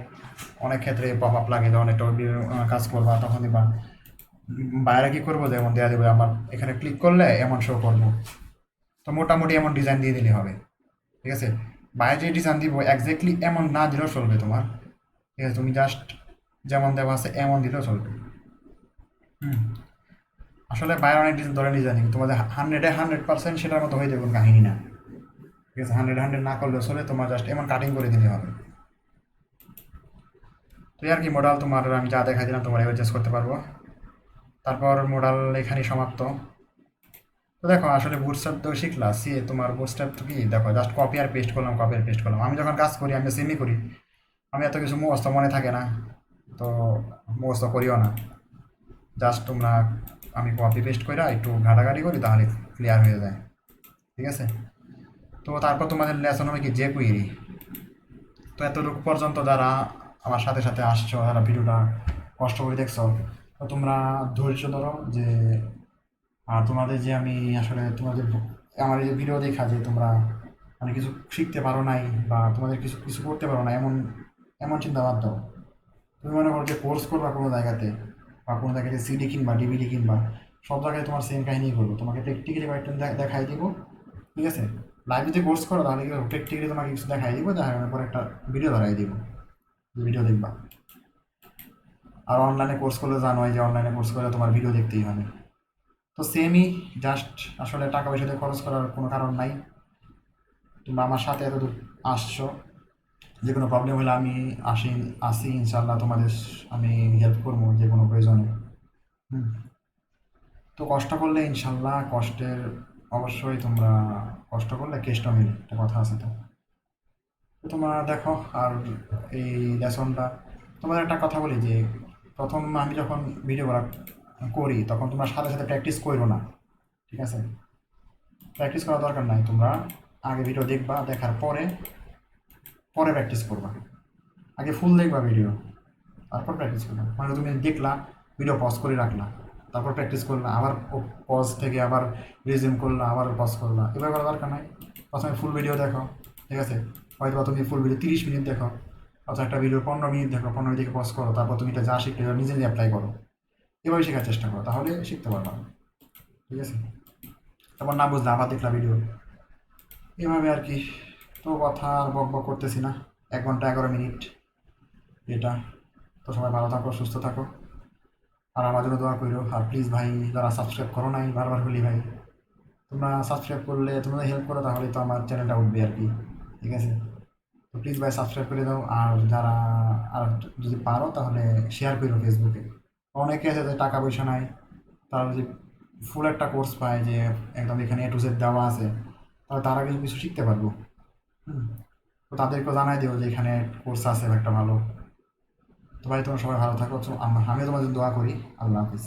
অনেক ক্ষেত্রে পপ আপ লাগে, যখন একটা কাজ করবা তখন দিবা বাইরে কি করবো, যেমন দেওয়া দেবে আমার এখানে ক্লিক করলে এমন শো করবো। তো মোটামুটি এমন ডিজাইন দিয়ে দিলে হবে, ঠিক আছে। বাইরে যে ডিজাইন দিব একজাক্টলি এমন না দিলেও চলবে তোমার, ঠিক আছে। তুমি জাস্ট যেমন দেওয়া আছে এমন দিলেও চলবে। হুম। আসলে বাইরে অনেক ধরনের ডিজাইনিং, তোমাদের 100% সেটার মতো হয়ে যাবে কোনো কাহিনী না, ঠিক আছে। 100 না করলেও চলে, তোমার জাস্ট এমন কাটিং করে দিলে হবে। তো এই আর কি মডেল তোমার আমি যা দেখাই দিলাম তোমার অ্যাডজাস্ট করতে পারবো। তারপর মডেল এখানেই সমাপ্ত। তো দেখো আসলে বুটস্ট্র্যাপ তো শিখলা, সি তোমার বুটস্ট্র্যাপ তো কি দেখো, জাস্ট কপি আর পেস্ট করলাম, কপি আর পেস্ট করলাম। আমি যখন কাজ করি আমি সেমই করি, আমি এত কিছু মুখস্থ মনে থাকে না, তো মুখস্থ করিও না। জাস্ট তোমরা আমি কপি পেস্ট করে একটু ঘাটাঘাটি করি তাহলে ক্লিয়ার হয়ে যায়, ঠিক আছে। তো তারপর তোমাদের লেসন হবে কি যে কুইরি। তো এতটুকু পর্যন্ত যারা আমার সাথে সাথে আসছো, যারা ভিডিওটা কষ্ট করে দেখছো, তো তোমরা ধৈর্য ধরো যে, আর তোমাদের যে আমি আসলে তোমাদের আমার এই যে ভিডিও দেখা যে তোমরা মানে কিছু শিখতে পারো নাই বা তোমাদের কিছু কিছু করতে পারো না, এমন এমন চিন্তা বাদ দাও। তুমি মনে করো যে কোর্স করবা কোনো জায়গাতে, বা কোনো জায়গাতে সিডি কিনবা ডিভিডি কিনবা, সব জায়গায় তোমার সেম কাহিনী করবো, তোমাকে প্র্যাকটিক্যালি কয়েকটা দেখাই দিব, ঠিক আছে। লাইভ যদি কোর্স করো তাহলে কি প্র্যাকটিক্যালি তোমাকে কিছু দেখাই দিব, দেখানোর পর একটা ভিডিও ধরাই দিব, ভিডিও দেখবা। আর অনলাইনে কোর্স করলে জানোই যে অনলাইনে কোর্স করলে তোমার ভিডিও দেখতেই হবে। তো সেমই, জাস্ট আসলে টাকা পয়সা দিয়ে খরচ করার কোনো কারণ নাই। তোমরা আমার সাথে এতদূর আসছো, যে কোনো প্রবলেম হলে আমি আসি ইনশাল্লাহ, তোমাদের আমি হেল্প করবো যে কোনো প্রয়োজনে। হুম। তো কষ্ট করলে ইনশাল্লাহ, কষ্টের অবশ্যই তোমরা কষ্ট করলে কেষ্ট মিলে, একটা কথা আছে। তো তো তোমরা দেখো, আর এই লেসনটা তোমাদের একটা কথা বলি যে, প্রথম আমি যখন ভিডিও করি তখন তোমরা সাথে সাথে প্র্যাকটিস করো না, ঠিক আছে। প্র্যাকটিস করার দরকার নাই, তোমরা আগে ভিডিও দেখবা, দেখার পরে পরে প্র্যাকটিস করবা। আগে ফুল দেখবা ভিডিও, তারপর প্র্যাকটিস করবা। মানে তুমি দেখলা, ভিডিও পজ করে রাখলা, তারপর প্র্যাকটিস করলা, আবার পজ থেকে আবার রিজিউম করলা, আবার পজ করলা, এবার করার দরকার নাই। প্রথমে ফুল ভিডিও দেখো, ঠিক আছে। হয়তো তুমি ফুল ভিডিও 30 মিনিট দেখো, অথবা একটা ভিডিও 15 মিনিট দেখো, 15 মিনিট দেখে পজ করো, তারপর তুমি এটা যা শিখতে নিজে নিজে অ্যাপ্লাই করো। এভাবে শেখার চেষ্টা করো, তাহলে শিখতে পারবা, ঠিক আছে। তারপর না বুঝলে আবার দেখলা ভিডিও, এভাবে আর কি। তো কথা আর বক বক করতেছি না, 1 ঘন্টা 11 মিনিট এটা। তো সবাই ভালো থাকো, সুস্থ থাকো, আর আমার জন্য দোয়া করো। আর প্লিজ ভাই, যারা সাবস্ক্রাইব করো নাই, বারবার বলি ভাই, তোমরা সাবস্ক্রাইব করলে, তোমরা হেল্প করো তাহলে তো আমার চ্যানেলটা উঠবে আর কি, ঠিক আছে। তো প্লিজ ভাই সাবস্ক্রাইব করে দাও, আর যারা আর যদি পারো তাহলে শেয়ার করো ফেসবুকে। অনেকে আছে যে টাকা পয়সা নাই, তারা যদি ফুল একটা কোর্স পায় যে একদম এখানে A to Z দেওয়া আছে, তাহলে তারা কিছু কিছু শিখতে পারবো। হুম। তো তাদেরকেও জানাই দিও যে এখানে কোর্স আছে একটা ভালো। তো ভাই তোমরা সবাই ভালো থাকো, তো আমিও তোমাদের দোয়া করি। আল্লাহ হাফিজ।